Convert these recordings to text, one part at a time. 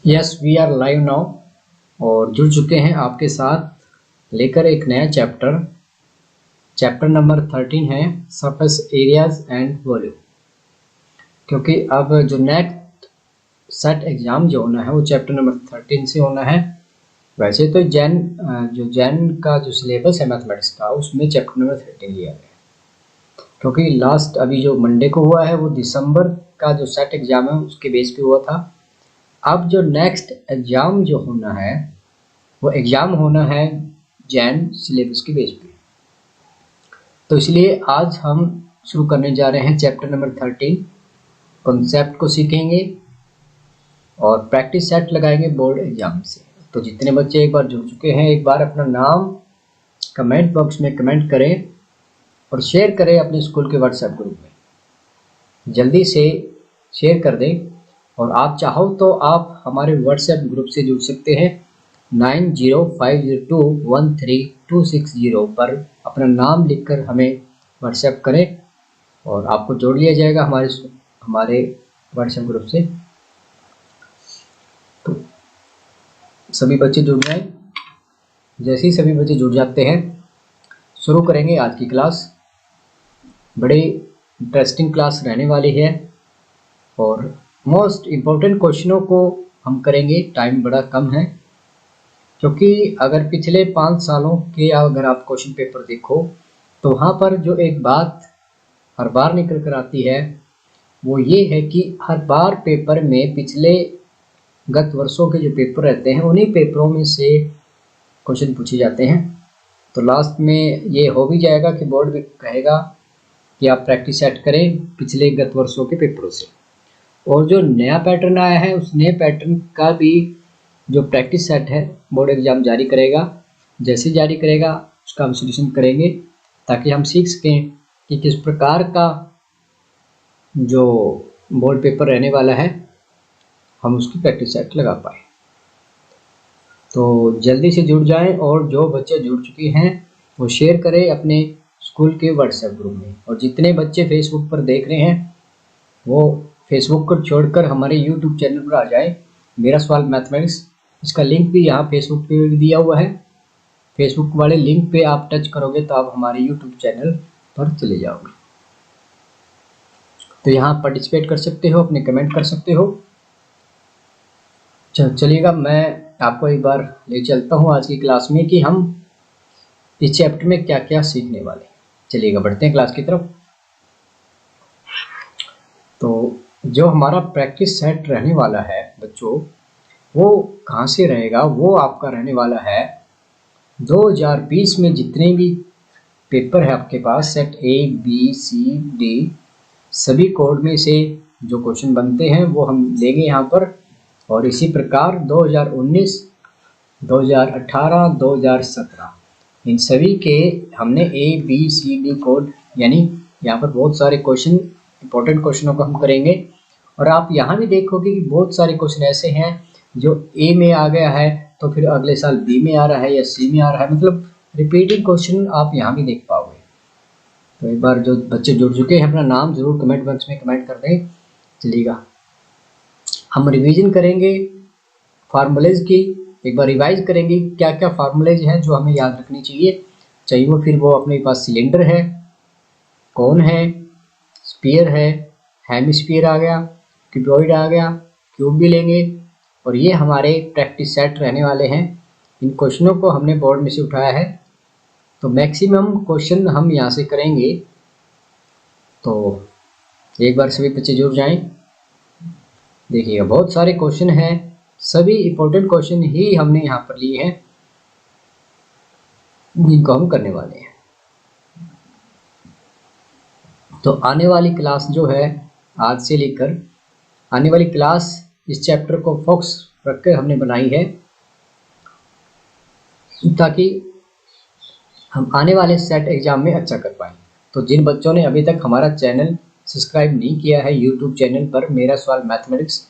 Yes we are live now और जुड़ चुके हैं आपके साथ लेकर एक नया चैप्टर नंबर 13 है सरफेस एरियाज एंड वॉल्यूम। क्योंकि अब जो नेक्स्ट सेट एग्जाम जो होना है वो चैप्टर नंबर 13 से होना है। वैसे तो जैन का जो सिलेबस है मैथमेटिक्स का उसमें चैप्टर नंबर 13 लिया गया है, क्योंकि लास्ट अभी जो मंडे को हुआ है वो दिसंबर का जो सेट एग्जाम है उसके बेस पे हुआ था। अब जो नेक्स्ट एग्जाम जो होना है वो एग्जाम होना है जैन सिलेबस के बेस पे। तो इसलिए आज हम शुरू करने जा रहे हैं चैप्टर नंबर 13। कॉन्सेप्ट को सीखेंगे और प्रैक्टिस सेट लगाएंगे बोर्ड एग्जाम से। तो जितने बच्चे एक बार जुड़ चुके हैं एक बार अपना नाम कमेंट बॉक्स में कमेंट करें और शेयर करें अपने स्कूल के व्हाट्सएप ग्रुप में। जल्दी से शेयर कर दें और आप चाहो तो आप हमारे व्हाट्सएप ग्रुप से जुड़ सकते हैं 9050213260 पर अपना नाम लिखकर हमें व्हाट्सएप करें और आपको जोड़ लिया जाएगा हमारे व्हाट्सएप ग्रुप से। तो सभी बच्चे जुड़ जाएं। जैसे ही सभी बच्चे जुड़ जाते हैं शुरू करेंगे आज की क्लास। बड़ी इंटरेस्टिंग क्लास रहने वाली है और मोस्ट इम्पोर्टेंट क्वेश्चनों को हम करेंगे। टाइम बड़ा कम है क्योंकि अगर पिछले 5 सालों के अगर आप क्वेश्चन पेपर देखो तो वहाँ पर जो एक बात हर बार निकल कर आती है वो ये है कि हर बार पेपर में पिछले गत वर्षों के जो पेपर रहते हैं उन्हीं पेपरों में से क्वेश्चन पूछे जाते हैं। तो लास्ट में ये हो भी जाएगा कि बोर्ड भी कहेगा कि आप प्रैक्टिस सेट करें पिछले गत वर्षों के पेपरों से। और जो नया पैटर्न आया है उस नए पैटर्न का भी जो प्रैक्टिस सेट है बोर्ड एग्जाम जारी करेगा। जैसे जारी करेगा उसका हम सॉल्यूशन करेंगे ताकि हम सीख सकें कि किस प्रकार का जो बोर्ड पेपर रहने वाला है हम उसकी प्रैक्टिस सेट लगा पाए। तो जल्दी से जुड़ जाएं और जो बच्चे जुड़ चुके हैं वो शेयर करें अपने स्कूल के व्हाट्सएप ग्रुप में। और जितने बच्चे फेसबुक पर देख रहे हैं वो फेसबुक को छोड़कर हमारे यूट्यूब चैनल पर आ जाए, मेरा सवाल मैथमेटिक्स। इसका लिंक भी यहाँ फेसबुक पे भी दिया हुआ है। फेसबुक वाले लिंक पे आप टच करोगे तो आप हमारे यूट्यूब चैनल पर चले जाओगे। तो यहाँ पार्टिसिपेट कर सकते हो, अपने कमेंट कर सकते हो। चलिएगा मैं आपको एक बार ले चलता हूँ आज की क्लास में कि हम इस चैप्टर में क्या क्या सीखने वाले हैं। चलिएगा बढ़ते हैं क्लास की तरफ। तो जो हमारा प्रैक्टिस सेट रहने वाला है बच्चों वो कहाँ से रहेगा, वो आपका रहने वाला है 2020 में जितने भी पेपर है आपके पास set A B C D सभी कोड में से जो क्वेश्चन बनते हैं वो हम लेंगे यहाँ पर। और इसी प्रकार 2019, 2018, 2017 इन सभी के हमने A B C D code यानी यहाँ पर बहुत सारे क्वेश्चन इंपॉर्टेंट क्वेश्चनों को हम करेंगे। और आप यहाँ भी देखोगे कि बहुत सारे क्वेश्चन ऐसे हैं जो A में आ गया है तो फिर अगले साल B में आ रहा है या C में आ रहा है, मतलब रिपीटिंग क्वेश्चन आप यहाँ भी देख पाओगे। तो एक बार जो बच्चे जुड़ चुके हैं अपना नाम जरूर कमेंट बॉक्स में कमेंट कर दें। चलिएगा हम रिवीजन करेंगे फार्मूलेज की, एक बार रिवाइज करेंगे क्या क्या फार्मूलेज हैं जो हमें याद रखनी चाहिए वो फिर वो अपने पास सिलेंडर है, कोन है, स्फीयर है, हेमिस्फीयर आ गया, क्यूबॉइड आ गया, क्यूब भी लेंगे। और ये हमारे प्रैक्टिस सेट रहने वाले हैं। इन क्वेश्चनों को हमने बोर्ड में से उठाया है तो मैक्सिमम क्वेश्चन हम यहाँ से करेंगे। तो एक बार सभी बच्चे जुड़ जाएं। देखिएगा बहुत सारे क्वेश्चन हैं, सभी इंपॉर्टेंट क्वेश्चन ही हमने यहाँ पर लिए हैं जिनको हम करने वाले हैं। तो आने वाली क्लास जो है आज से लेकर आने वाली क्लास इस चैप्टर को फोकस रखकर हमने बनाई है ताकि हम आने वाले सेट एग्जाम में अच्छा कर पाएँ। तो जिन बच्चों ने अभी तक हमारा चैनल सब्सक्राइब नहीं किया है यूट्यूब चैनल पर मेरा सवाल मैथमेटिक्स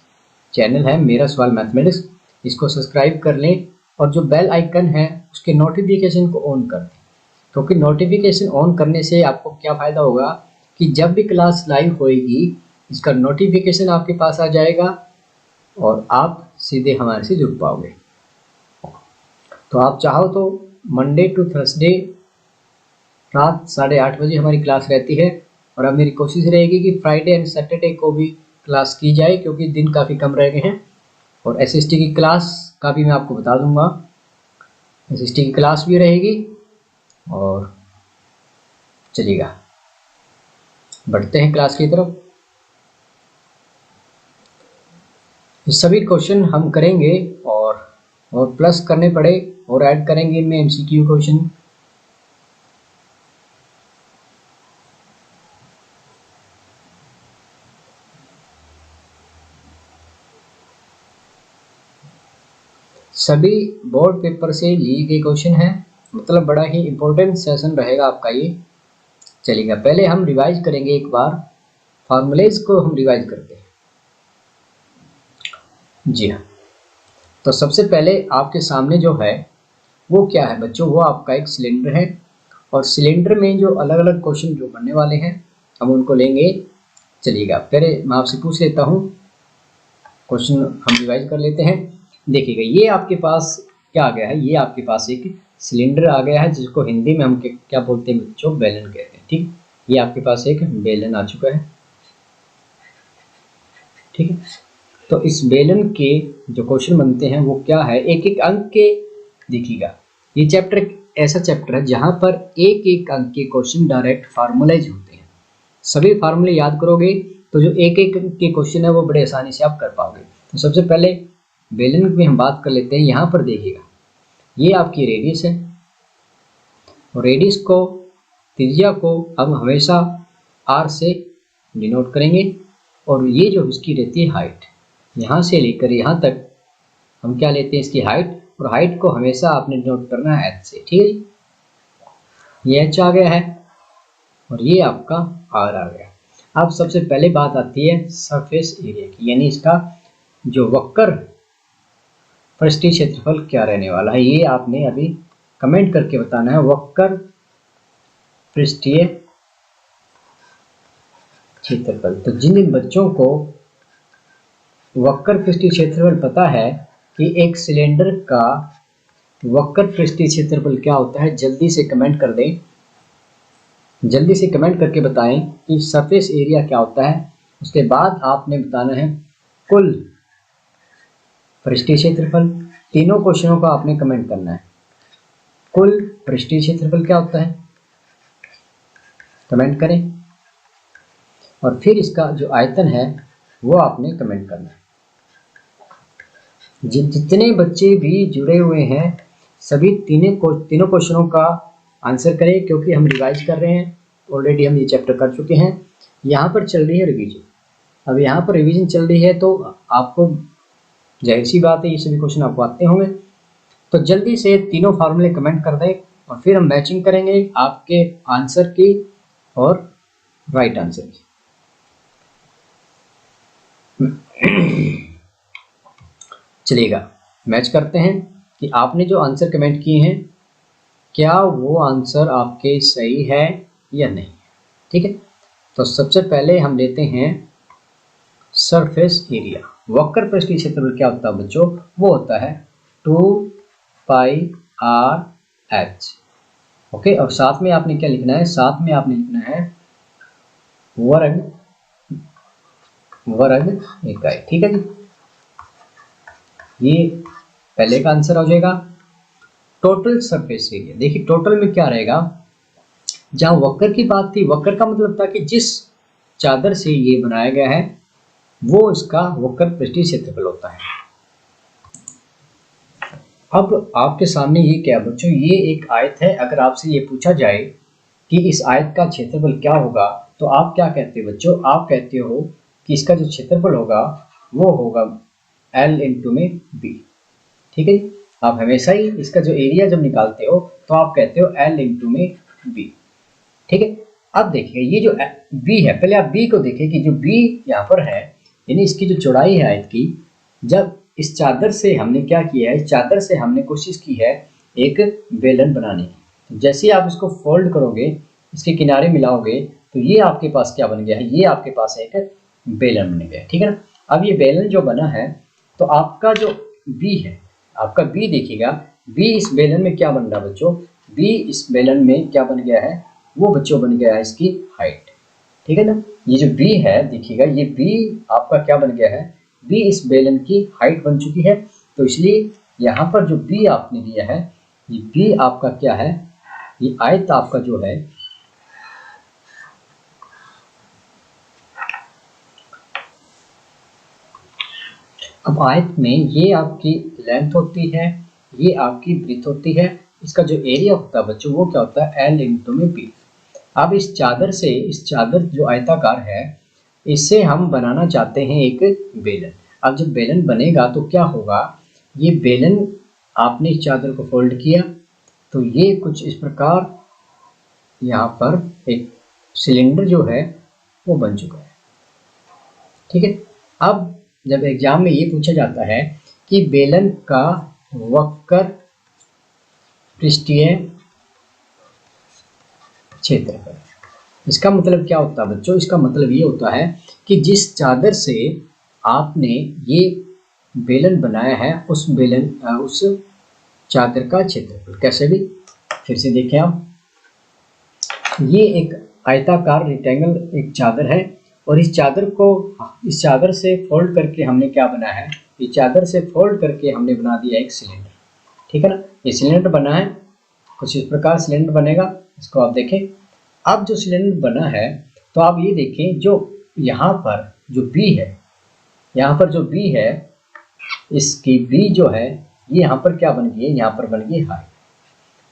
चैनल है मेरा सवाल मैथमेटिक्स, इसको सब्सक्राइब कर लें और जो बेल आइकन है उसके नोटिफिकेशन को ऑन कर दें। क्योंकि नोटिफिकेशन ऑन करने से आपको क्या फ़ायदा होगा कि जब भी क्लास लाइव होएगी इसका नोटिफिकेशन आपके पास आ जाएगा और आप सीधे हमारे से जुड़ पाओगे। तो आप चाहो तो मंडे टू थर्सडे रात 8:30 बजे हमारी क्लास रहती है, और अब मेरी कोशिश रहेगी कि फ्राइडे एंड सैटरडे को भी क्लास की जाए, क्योंकि दिन काफ़ी कम रह गए हैं। और एसएसटी की क्लास का भी मैं आपको बता दूंगा, एसएसटी की क्लास भी रहेगी। और चलिएगा बढ़ते हैं क्लास की तरफ। ये सभी क्वेश्चन हम करेंगे और प्लस करने पड़े और ऐड करेंगे इनमें एमसीक्यू क्वेश्चन। सभी बोर्ड पेपर से लिए गए क्वेश्चन हैं, मतलब बड़ा ही इम्पोर्टेंट सेशन रहेगा आपका ये। चलिएगा पहले हम रिवाइज करेंगे एक बार, फार्मूलेज को हम रिवाइज करते हैं। जी हाँ, तो सबसे पहले आपके सामने जो है वो क्या है बच्चों, वो आपका एक सिलेंडर है, और सिलेंडर में जो अलग अलग क्वेश्चन जो बनने वाले हैं हम उनको लेंगे। चलिएगा पहले मैं आपसे पूछ लेता हूँ, क्वेश्चन हम रिवाइज कर लेते हैं। देखिएगा ये आपके पास क्या आ गया है, ये आपके पास एक सिलेंडर आ गया है, जिसको हिंदी में हम क्या बोलते हैं बच्चों, बेलन कहते हैं। ठीक, ये आपके पास एक बेलन आ चुका है। ठीक है, तो इस बेलन के जो क्वेश्चन बनते हैं वो क्या है, एक एक अंक के। देखिएगा ये चैप्टर ऐसा चैप्टर है जहां पर एक एक अंक के क्वेश्चन डायरेक्ट फार्मूलाइज होते हैं। सभी फार्मूले याद करोगे तो जो एक एक के क्वेश्चन है वो बड़े आसानी से आप कर पाओगे। तो सबसे पहले बेलन में हम बात कर लेते हैं। यहाँ पर देखिएगा ये आपकी रेडियस है, और रेडियस को, त्रिज्या को हम हमेशा आर से डिनोट करेंगे, और ये जो इसकी रहती है हाइट, यहाँ से लेकर यहाँ तक हम क्या लेते हैं इसकी हाइट, और हाइट को हमेशा आपने डिनोट करना है एच से। ठीक है, ये एच आ गया है और ये आपका आर आ गया। अब सबसे पहले बात आती है सरफेस एरिया की, यानी इसका जो वक्र पृष्ठीय क्षेत्रफल क्या रहने वाला है, ये आपने अभी कमेंट करके बताना है। वक्र पृष्ठीय क्षेत्रफल, तो जिन बच्चों को वक्र पृष्ठीय क्षेत्रफल पता है कि एक सिलेंडर का वक्र पृष्ठीय क्षेत्रफल क्या होता है, जल्दी से कमेंट कर दें, जल्दी से कमेंट करके बताएं कि सरफेस एरिया क्या होता है। उसके बाद आपने बताना है कुल पृष्ठीय क्षेत्रफल। तीनों क्वेश्चनों का आपने कमेंट करना है। कुल पृष्ठीय क्षेत्रफल क्या होता है, कमेंट करें, और फिर इसका जो आयतन है वो आपने कमेंट करना है। जितने बच्चे भी जुड़े हुए हैं सभी तीनों क्वेश्चनों का आंसर करें, क्योंकि हम रिवाइज कर रहे हैं। ऑलरेडी हम ये चैप्टर कर चुके हैं। यहाँ पर चल रही है रिवीजन, अब यहाँ पर रिवीजन चल रही है, तो आपको जाहिर सी बात है ये सभी क्वेश्चन आपको आते होंगे। तो जल्दी से तीनों फार्मूले कमेंट कर दें, और फिर हम मैचिंग करेंगे आपके आंसर की और राइट आंसर की। चलिएगा मैच करते हैं कि आपने जो आंसर कमेंट किए हैं क्या वो आंसर आपके सही है या नहीं। ठीक है, तो सबसे पहले हम लेते हैं सरफेस एरिया। वक्र पृष्ठीय क्षेत्रफल क्या होता है बच्चों, वो होता है 2πr/h। ओके, और साथ में आपने क्या लिखना है, साथ में आपने लिखना है वर्ग इकाई। ठीक है जी, ये पहले का आंसर हो जाएगा। टोटल सरफेस एरिया, देखिए टोटल में क्या रहेगा, जहां वक्र की बात थी, वक्र का मतलब था कि जिस चादर से ये बनाया गया है वो इसका वक्र पृष्ठीय क्षेत्रफल होता है। अब आपके सामने ये क्या बच्चों, ये एक आयत है। अगर आपसे ये पूछा जाए कि इस आयत का क्षेत्रफल क्या होगा, तो आप क्या कहते हो बच्चों, आप कहते हो कि इसका जो क्षेत्रफल होगा वो होगा L इंटू में B। ठीक है, आप हमेशा ही इसका जो एरिया जब निकालते हो तो आप कहते हो L इंटू में B। ठीक है, अब देखिए ये जो B है, पहले आप B को देखिए कि जो B यहाँ पर है, यानी इसकी जो चौड़ाई है आयत की, जब इस चादर से हमने क्या किया है, इस चादर से हमने कोशिश की है एक बेलन बनाने की। जैसे आप इसको फोल्ड करोगे, इसके किनारे मिलाओगे, तो ये आपके पास क्या बन गया है, ये आपके पास एक बेलन बन गया, ठीक है ना। अब ये बेलन जो बना है, तो आपका जो बी है, आपका बी देखिएगा, बी इस बेलन में क्या बन रहा है बच्चों, बी इस बेलन में क्या बन गया है, वो बच्चों बन गया है इसकी हाइट, ठीक है ना। ये जो बी है देखिएगा, ये बी आपका क्या बन गया है, बी इस बेलन की हाइट बन चुकी है। तो इसलिए यहाँ पर जो बी आपने लिया है, ये बी आपका क्या है, ये आयत आपका जो है, अब आयत में ये आपकी लेंथ होती है, ये आपकी ब्रीथ होती है, इसका जो एरिया होता है बच्चों वो क्या होता है, एल इंटू में बी। अब इस चादर से, इस चादर जो आयताकार है, इससे हम बनाना चाहते हैं एक बेलन। अब जब बेलन बनेगा तो क्या होगा, ये बेलन आपने इस चादर को फोल्ड किया तो ये कुछ इस प्रकार यहाँ पर एक सिलेंडर जो है वो बन चुका है, ठीक है। अब जब एग्जाम में ये पूछा जाता है कि बेलन का वक्र पृष्ठीय क्षेत्रफल, इसका मतलब क्या होता है बच्चों, इसका मतलब ये होता है कि जिस चादर से आपने ये बेलन बनाया है, उस चादर का क्षेत्रफल। कैसे भी, फिर से देखें आप, ये एक आयताकार रेक्टेंगल एक चादर है, और इस चादर से फोल्ड करके हमने क्या बनाया है, इस चादर से फोल्ड करके हमने बना दिया एक सिलेंडर, ठीक है ना। ये सिलेंडर बना है, कुछ इस प्रकार सिलेंडर बनेगा, इसको आप देखें। अब जो सिलेंडर बना है, तो आप ये देखें, जो यहाँ पर जो बी है, यहाँ पर जो बी है, इसकी बी जो है, ये यहाँ पर क्या बन गई है, यहाँ पर बन गई हाइट,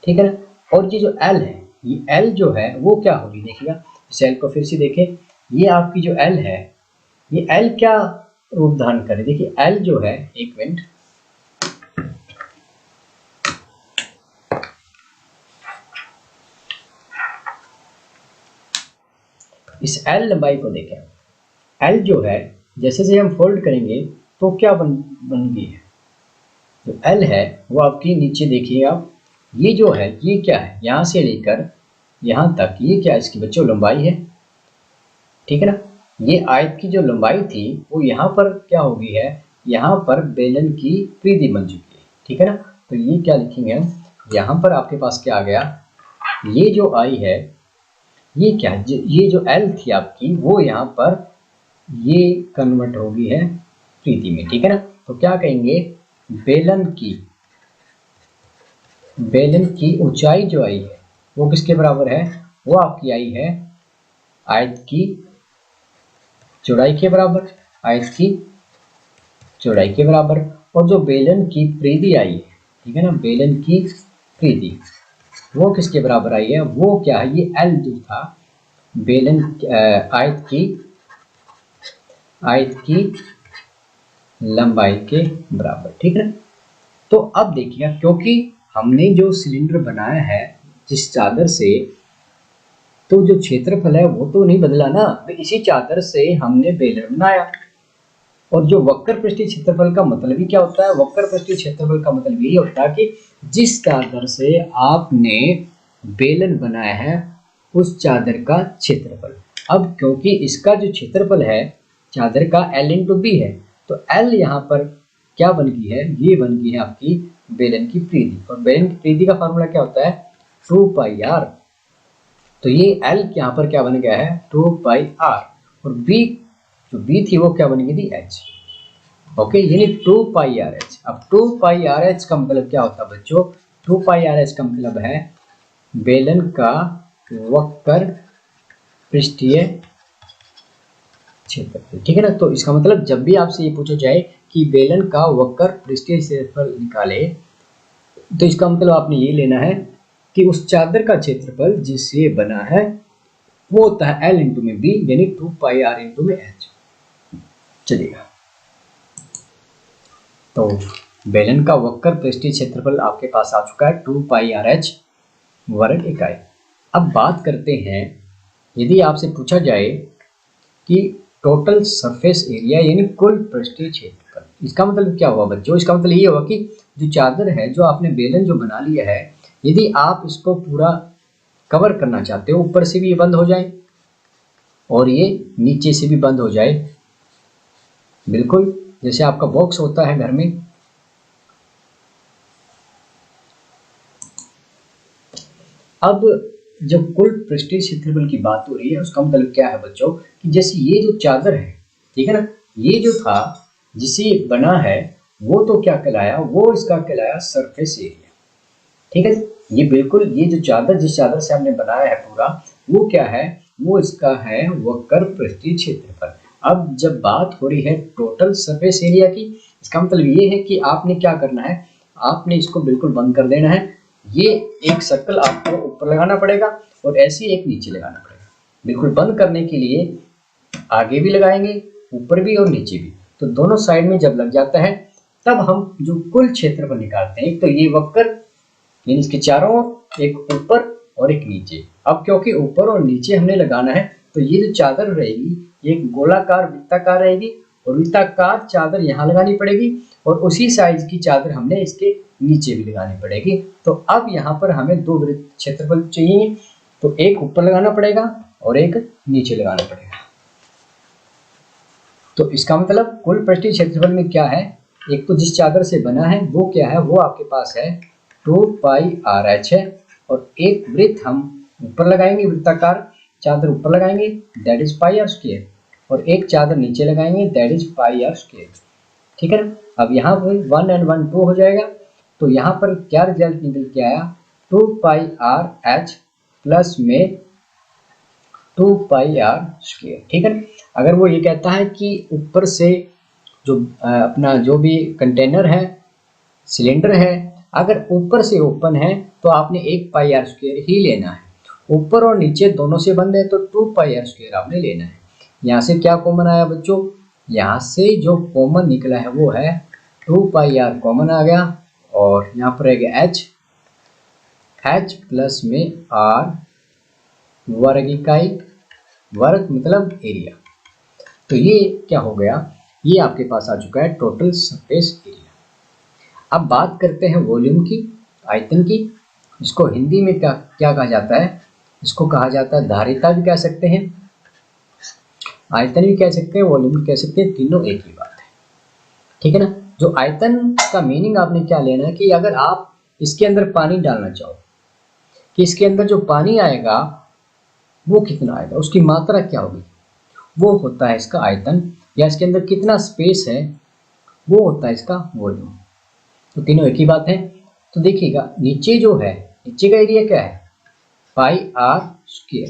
ठीक है ना। और ये जो एल है, ये एल जो है वो क्या होगी, देखिएगा इस एल को फिर से देखें, ये आपकी जो एल है, ये एल क्या रूप धारण करे, देखिए एल जो है, एक मिनट, इस एल लंबाई को देखें, एल जो है जैसे से हम फोल्ड करेंगे तो क्या बन गई है, जो एल है वो आपकी नीचे देखिए आप, ये जो है ये क्या है, यहाँ से लेकर यहाँ तक ये क्या है, इसकी बच्चों लंबाई है, ठीक है ना। ये आयत की जो लंबाई थी वो यहाँ पर क्या हो गई है, यहाँ पर बेलन की परिधि बन चुकी है, ठीक है ना। तो ये क्या लिखेंगे हम, यहाँ पर आपके पास क्या आ गया, ये जो आई है, ये क्या है, ये जो एल थी आपकी, वो यहाँ पर ये कन्वर्ट हो गई है परिधि में, ठीक है ना। तो क्या कहेंगे, बेलन की ऊंचाई जो आई है वो किसके बराबर है, वो आपकी आई है आयत की चौड़ाई के बराबर, आयत की चौड़ाई के बराबर। और जो बेलन की परिधि आई है, ठीक है ना, बेलन की परिधि वो किसके बराबर आई है, वो क्या है, ये एल जो था बेलन आयत की लंबाई के बराबर, ठीक है ना। तो अब देखिए, क्योंकि हमने जो सिलेंडर बनाया है जिस चादर से, तो जो क्षेत्रफल है वो तो नहीं बदला ना, तो इसी चादर से हमने बेलन बनाया। और जो वक्र पृष्ठीय क्षेत्रफल का मतलब ही क्या होता है, वक्र पृष्ठीय क्षेत्रफल का मतलब यही होता है कि जिस चादर से आपने बेलन बनाया है उस चादर का क्षेत्रफल। अब क्योंकि इसका जो क्षेत्रफल है चादर का एल इंटू बी है, तो एल यहाँ पर क्या बन गई है, ये बन गई है आपकी बेलन की परिधि। और बेलन की परिधि का फार्मूला क्या होता है, 2 पाई आर। तो ये एल यहाँ पर क्या बन गया है, 2 पाई आर, और बी जो बी थी वो क्या बन गई थी, एच। ओके, यानी 2 पाई आर एच। अब 2 पाई आर एच का मतलब क्या होता है बच्चों, 2 पाई आर एच का मतलब है बेलन का वक्र पृष्ठीय क्षेत्रफल, ठीक है ना। तो इसका मतलब जब भी आपसे ये पूछा जाए कि बेलन का वक्र पृष्ठीय क्षेत्रफल निकाले, तो इसका मतलब आपने ये लेना है कि उस चादर का क्षेत्रफल जिससे बना है वो होता है एल इंटू में बी, यानी 2 पाई आर इंटू में एच। चलिएगा, तो बेलन का वक्र पृष्ठीय क्षेत्रफल आपके पास आ चुका है 2 पाई आर एच वर्ग इकाई। अब बात करते हैं, यदि आपसे पूछा जाए कि टोटल सरफेस एरिया यानी कुल पृष्ठीय क्षेत्रफल, इसका मतलब क्या हुआ बच्चों, इसका मतलब ये हुआ कि जो चादर है, जो आपने बेलन जो बना लिया है, यदि आप इसको पूरा कवर करना चाहते हो, ऊपर से भी ये बंद हो जाए और ये नीचे से भी बंद हो जाए, बिल्कुल जैसे आपका बॉक्स होता है घर में। अब जब कुल पृष्ठीय क्षेत्रफल की बात हो रही है उसका मतलब क्या है बच्चों कि जैसे ये जो चादर है, ठीक है ना, ये जो था जिसे बना है वो तो क्या कहलाया, वो इसका कहलाया सरफेस एरिया। ठीक है, ये बिल्कुल ये जो चादर जिस चादर से हमने बनाया है पूरा, वो क्या है, वो इसका है वक्र पृष्ठीय क्षेत्रफल। अब जब बात हो रही है टोटल सरफेस एरिया की, इसका मतलब ये है कि आपने क्या करना है, आपने इसको बिल्कुल बंद कर देना है। ये एक सर्कल आपको ऊपर लगाना पड़ेगा और ऐसे एक नीचे लगाना पड़ेगा। बिल्कुल बंद करने के लिए आगे भी लगाएंगे, ऊपर भी और नीचे भी, तो दोनों साइड में जब लग जाता है तब हम जो कुल क्षेत्रफल निकालते हैं। एक तो ये वक्र यानी इसके चारों ओर, एक ऊपर और एक नीचे। अब क्योंकि ऊपर और नीचे हमने लगाना है तो ये जो चादर रहेगी ये एक गोलाकार वृत्ताकार रहेगी और वृत्ताकार चादर यहाँ लगानी पड़ेगी और उसी साइज की चादर हमने इसके नीचे भी लगानी पड़ेगी। तो अब यहाँ पर हमें दो वृत्त क्षेत्रफल चाहिए, तो एक ऊपर लगाना पड़ेगा और एक नीचे लगाना पड़ेगा। तो इसका मतलब कुल पृष्ठीय क्षेत्रफल में क्या है, एक तो जिस चादर से बना है वो क्या है, वो आपके पास है 2πRh है और एक वृत्त हम ऊपर लगाएंगे, वृत्ताकार चादर ऊपर लगाएंगे दैट इज πr² और एक चादर नीचे लगाएंगे दैट इज πr²। ठीक है ना, अब यहाँ पर 1 and 1 2 हो जाएगा, तो यहाँ पर क्या रिजल्ट निकल के आया, 2πRh प्लस में 2πr²। ठीक है, अगर वो ये कहता है कि ऊपर से जो अपना जो भी कंटेनर है, सिलेंडर है, अगर ऊपर से ओपन है तो आपने 1πr² ही लेना है, ऊपर और नीचे दोनों से बंद है तो 2πr² आपने लेना है। यहाँ से क्या कॉमन आया बच्चों, यहाँ से जो कॉमन निकला है वो है 2πr कॉमन आ गया और यहाँ पर रहेगा h प्लस में r वर्ग इकाई, वर्ग मतलब एरिया। तो ये क्या हो गया, ये आपके पास आ चुका है टोटल सरफेस एरिया। अब बात करते हैं वॉल्यूम की, आयतन की। इसको हिंदी में क्या क्या कहा जाता है, इसको कहा जाता है धारिता भी कह सकते हैं, आयतन भी कह सकते हैं, वॉल्यूम भी कह सकते हैं, तीनों एक ही बात है। ठीक है ना, जो आयतन का मीनिंग आपने क्या लेना है कि अगर आप इसके अंदर पानी डालना चाहो कि इसके अंदर जो पानी आएगा वो कितना आएगा, उसकी मात्रा क्या होगी, वो होता है इसका आयतन, या इसके अंदर कितना स्पेस है वो होता है इसका वॉल्यूम। तो तीनों एक ही बात है। तो देखिएगा नीचे जो है, नीचे का एरिया क्या है πr²,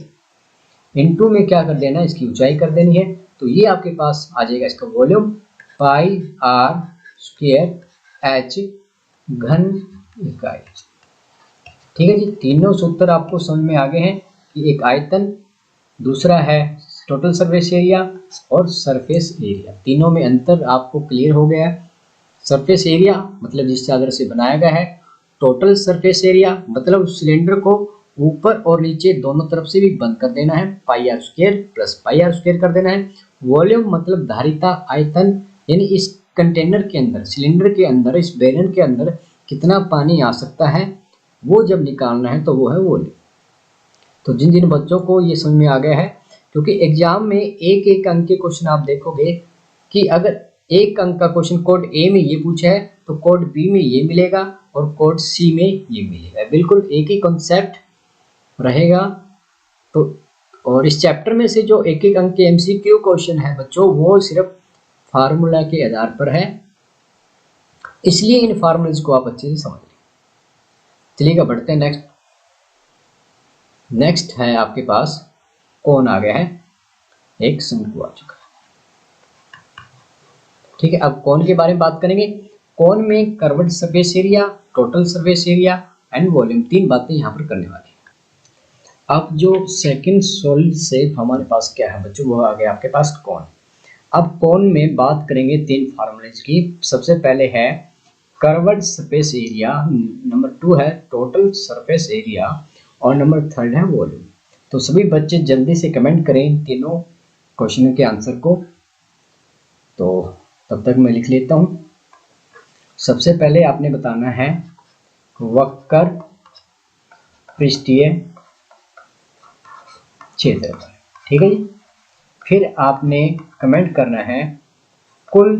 इनटू में क्या कर देना, इसकी ऊंचाई कर देनी है, तो ये आपके पास आ जाएगा इसका वॉल्यूम πr² h घन इकाई। ठीक है जी, तीनों सूत्र आपको समझ में आ गए हैं कि एक आयतन, दूसरा है टोटल सरफेस एरिया और सरफेस एरिया, तीनों में अंतर आपको क्लियर हो गया है। सरफेस एरिया मतलब जिस चादर से बनाया गया है, टोटल सरफेस एरिया मतलब उस सिलेंडर को ऊपर और नीचे दोनों तरफ से भी बंद कर देना है, πr² प्लस πr² कर देना है। वॉल्यूम मतलब धारिता, आयतन, यानी इस कंटेनर के अंदर, सिलेंडर के अंदर, इस बैलन के अंदर कितना पानी आ सकता है वो जब निकालना है तो वो है वॉल्यूम। तो जिन जिन बच्चों को ये समझ में आ गया है, क्योंकि एग्जाम में एक एक अंक के क्वेश्चन आप देखोगे कि अगर एक अंक का क्वेश्चन कोड ए में ये पूछा है तो कोड बी में ये मिलेगा और कोड सी में ये मिलेगा, बिल्कुल एक ही कॉन्सेप्ट रहेगा। तो और इस चैप्टर में से जो एक एक अंक के एमसीक्यू क्वेश्चन है बच्चों वो सिर्फ फार्मूला के आधार पर है, इसलिए इन फार्मूलाज को आप अच्छे से समझ लें। चलिएगा बढ़ते हैं नेक्स्ट। नेक्स्ट है आपके पास कौन आ गया है, एक शंकु आ चुका है। ठीक है, अब कौन के बारे में बात करेंगे। कौन में curved surface area, total surface area and volume, तीन बातें यहाँ पर करने वाली है। अब जो सेकंड सॉलिड शेप हमारे पास क्या है बच्चों, वो आ गया आपके पास कौन। अब कौन में बात करेंगे तीन फार्मूलेज की। सबसे पहले है कर्व्ड सरफेस एरिया, नंबर 2 है टोटल सरफेस एरिया और नंबर 3 है वॉल्यूम। तो सभी बच्चे जल्दी से कमेंट करें इन तीनों क्वेश्चन के आंसर को, तो तब तक मैं लिख लेता हूं। सबसे पहले आपने बताना है वक्र पृष्ठीय क्षेत्रफल, ठीक है जी। फिर आपने कमेंट करना है कुल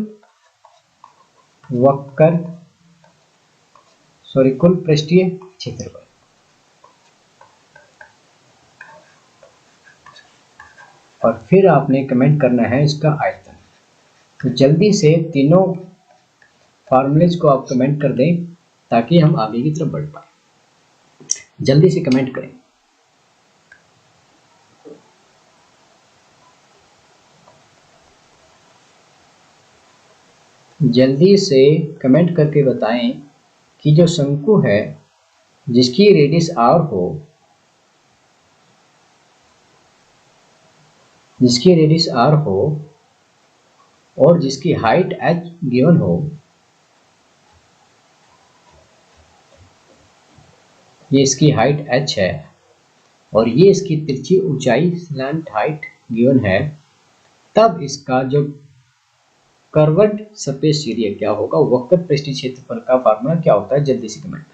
वक्र कुल पृष्ठीय क्षेत्रफल। और फिर आपने कमेंट करना है इसका आयतन। तो जल्दी से तीनों फॉर्मूलेज को आप कमेंट कर दें ताकि हम आगे की तरफ बढ़ पाए। जल्दी से कमेंट करें। जल्दी से कमेंट करके बताएं कि जो शंकु है जिसकी रेडियस r हो, और जिसकी हाइट h गिवन हो, ये इसकी हाइट h है और ये इसकी तिरछी ऊंचाई स्लैंट हाइट गिवन है, तब इसका जो कर्व्ड सरफेस एरिया क्या होगा, वक्र पृष्ठीय क्षेत्रफल का फार्मूला क्या होता है। जल्दी से कमेंट करें।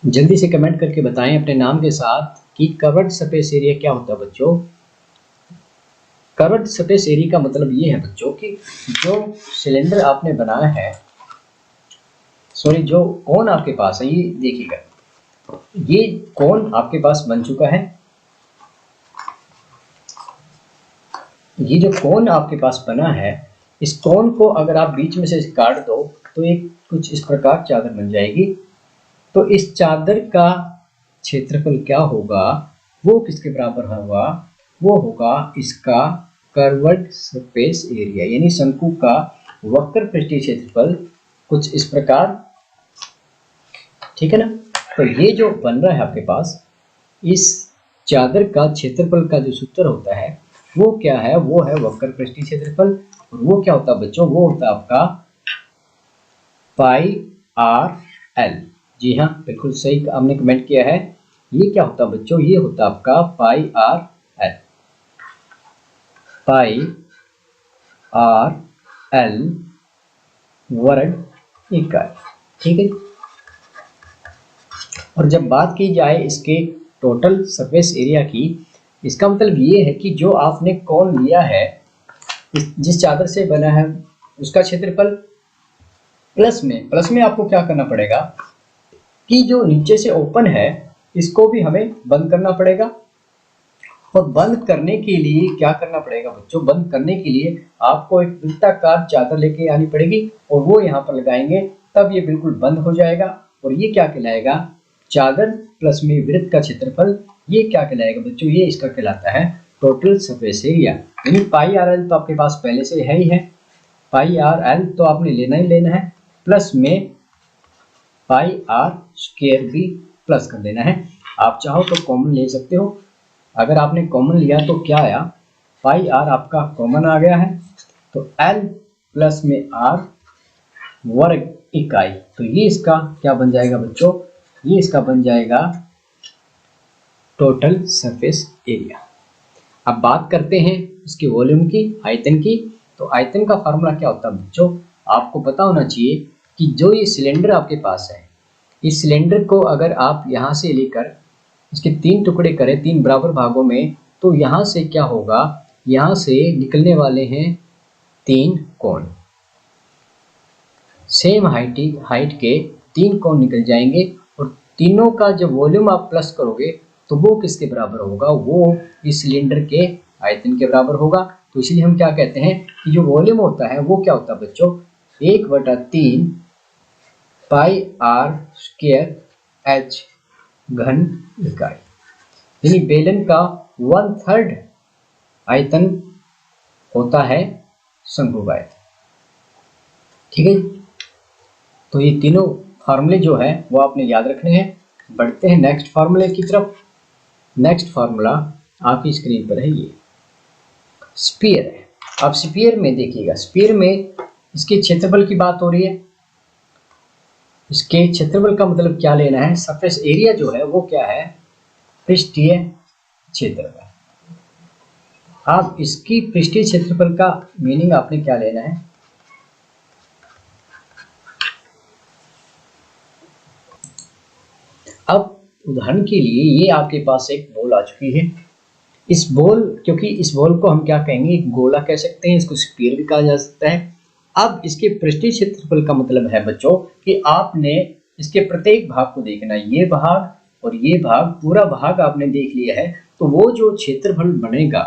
जल्दी से कमेंट करके बताएं अपने नाम के साथ कि कर्व्ड सरफेस एरिया क्या होता है बच्चों। कर्व्ड सरफेस एरिया का मतलब ये है बच्चों कि जो सिलेंडर आपने बनाया है, जो कोन आपके पास है, ये देखिएगा, ये कोन आपके पास बन चुका है। ये जो कोन आपके पास बना है, इस कोन को अगर आप बीच में से काट दो तो एक कुछ इस प्रकार चादर बन जाएगी। तो इस चादर का क्षेत्रफल क्या होगा, वो किसके बराबर होगा, वो होगा इसका कर्व्ड सरफेस एरिया, यानी शंकु का वक्र पृष्ठीय क्षेत्रफल कुछ इस प्रकार। ठीक है ना। तो ये जो बन रहा है आपके पास, इस चादर का क्षेत्रफल का जो सूत्र होता है वो क्या है, वो है वक्र पृष्ठीय क्षेत्रफल। और वो क्या होता है बच्चों, वो होता है आपका पाई आर एल। जी हाँ, बिल्कुल सही हमने कमेंट किया है। ये क्या होता है बच्चों, ये होता है आपका पाई आर एल, पाई आर एल वर्ग इकाई। ठीक है। और जब बात की जाए इसके टोटल सरफेस एरिया की, इसका मतलब ये है कि जो आपने कोन लिया है, जिस चादर से बना है, उसका क्षेत्रफल प्लस में आपको क्या करना पड़ेगा कि जो नीचे से ओपन है इसको भी हमें बंद करना पड़ेगा। और बंद करने के लिए क्या करना पड़ेगा बच्चों, बंद करने के लिए आपको एक वृत्ताकार चादर लेके आनी पड़ेगी और वो यहाँ पर लगाएंगे, तब ये बिल्कुल बंद हो जाएगा। और ये क्या कहलाएगा, चादर प्लस में वृत्त का क्षेत्रफल, ये क्या कहलाएगा बच्चों, ये इसका कहलाता है टोटल सरफेस एरिया। यानी पाई आर एल तो आपके पास पहले से है ही है, पाई आर एल तो आपने लेना ही लेना है, प्लस में पाई आर स्क्वायर भी प्लस कर देना है। आप चाहो तो कॉमन ले सकते हो। अगर आपने कॉमन लिया तो क्या आया, पाई आर आपका कॉमन आ गया है, तो एल प्लस में आर वर्ग इकाई। तो ये इसका क्या बन जाएगा बच्चों, ये इसका बन जाएगा टोटल सरफेस एरिया। अब बात करते हैं इसके वॉल्यूम की, आयतन की। तो आयतन का फार्मूला क्या होता है बच्चों, आपको पता होना चाहिए कि जो ये सिलेंडर आपके पास है, इस सिलेंडर को अगर आप यहाँ से लेकर इसके 3 टुकड़े करें 3 बराबर भागों में, तो यहाँ से क्या होगा, यहाँ से निकलने वाले हैं 3 कोण, सेम हाइट के 3 कोण निकल जाएंगे। और तीनों का जब वॉल्यूम आप प्लस करोगे तो वो किसके बराबर होगा, वो इस सिलेंडर के आयतन के बराबर होगा। तो इसलिए हम क्या कहते हैं कि जो वॉल्यूम होता है वो क्या होता है बच्चों, 1/3 पाई आर स्क्वायर एच घन इकाई। यानी बेलन का 1/3 आयतन होता है शंकु का आयतन। ठीक है। तो ये तीनों फार्मूले जो है वो आपने याद रखने हैं। बढ़ते हैं नेक्स्ट फार्मूले की तरफ। नेक्स्ट फार्मूला आपकी स्क्रीन पर है, ये स्फीयर है। अब स्फीयर में देखिएगा, स्फीयर में इसके क्षेत्रफल की बात हो रही है। इसके क्षेत्रफल का मतलब क्या लेना है, सरफेस एरिया जो है वो क्या है, पृष्ठीय क्षेत्रफल। अब इसकी पृष्ठीय क्षेत्रफल का मीनिंग आपने क्या लेना है, अब उदाहरण के लिए ये आपके पास एक बॉल आ चुकी है, इस बॉल, क्योंकि इस बॉल को हम क्या कहेंगे, एक गोला कह सकते हैं, इसको स्फीयर भी कहा जा सकता है। अब इसके पृष्ठीय क्षेत्रफल का मतलब है बच्चों कि आपने इसके प्रत्येक भाग को देखना है, ये भाग और ये भाग, पूरा भाग आपने देख लिया है, तो वो जो क्षेत्रफल बनेगा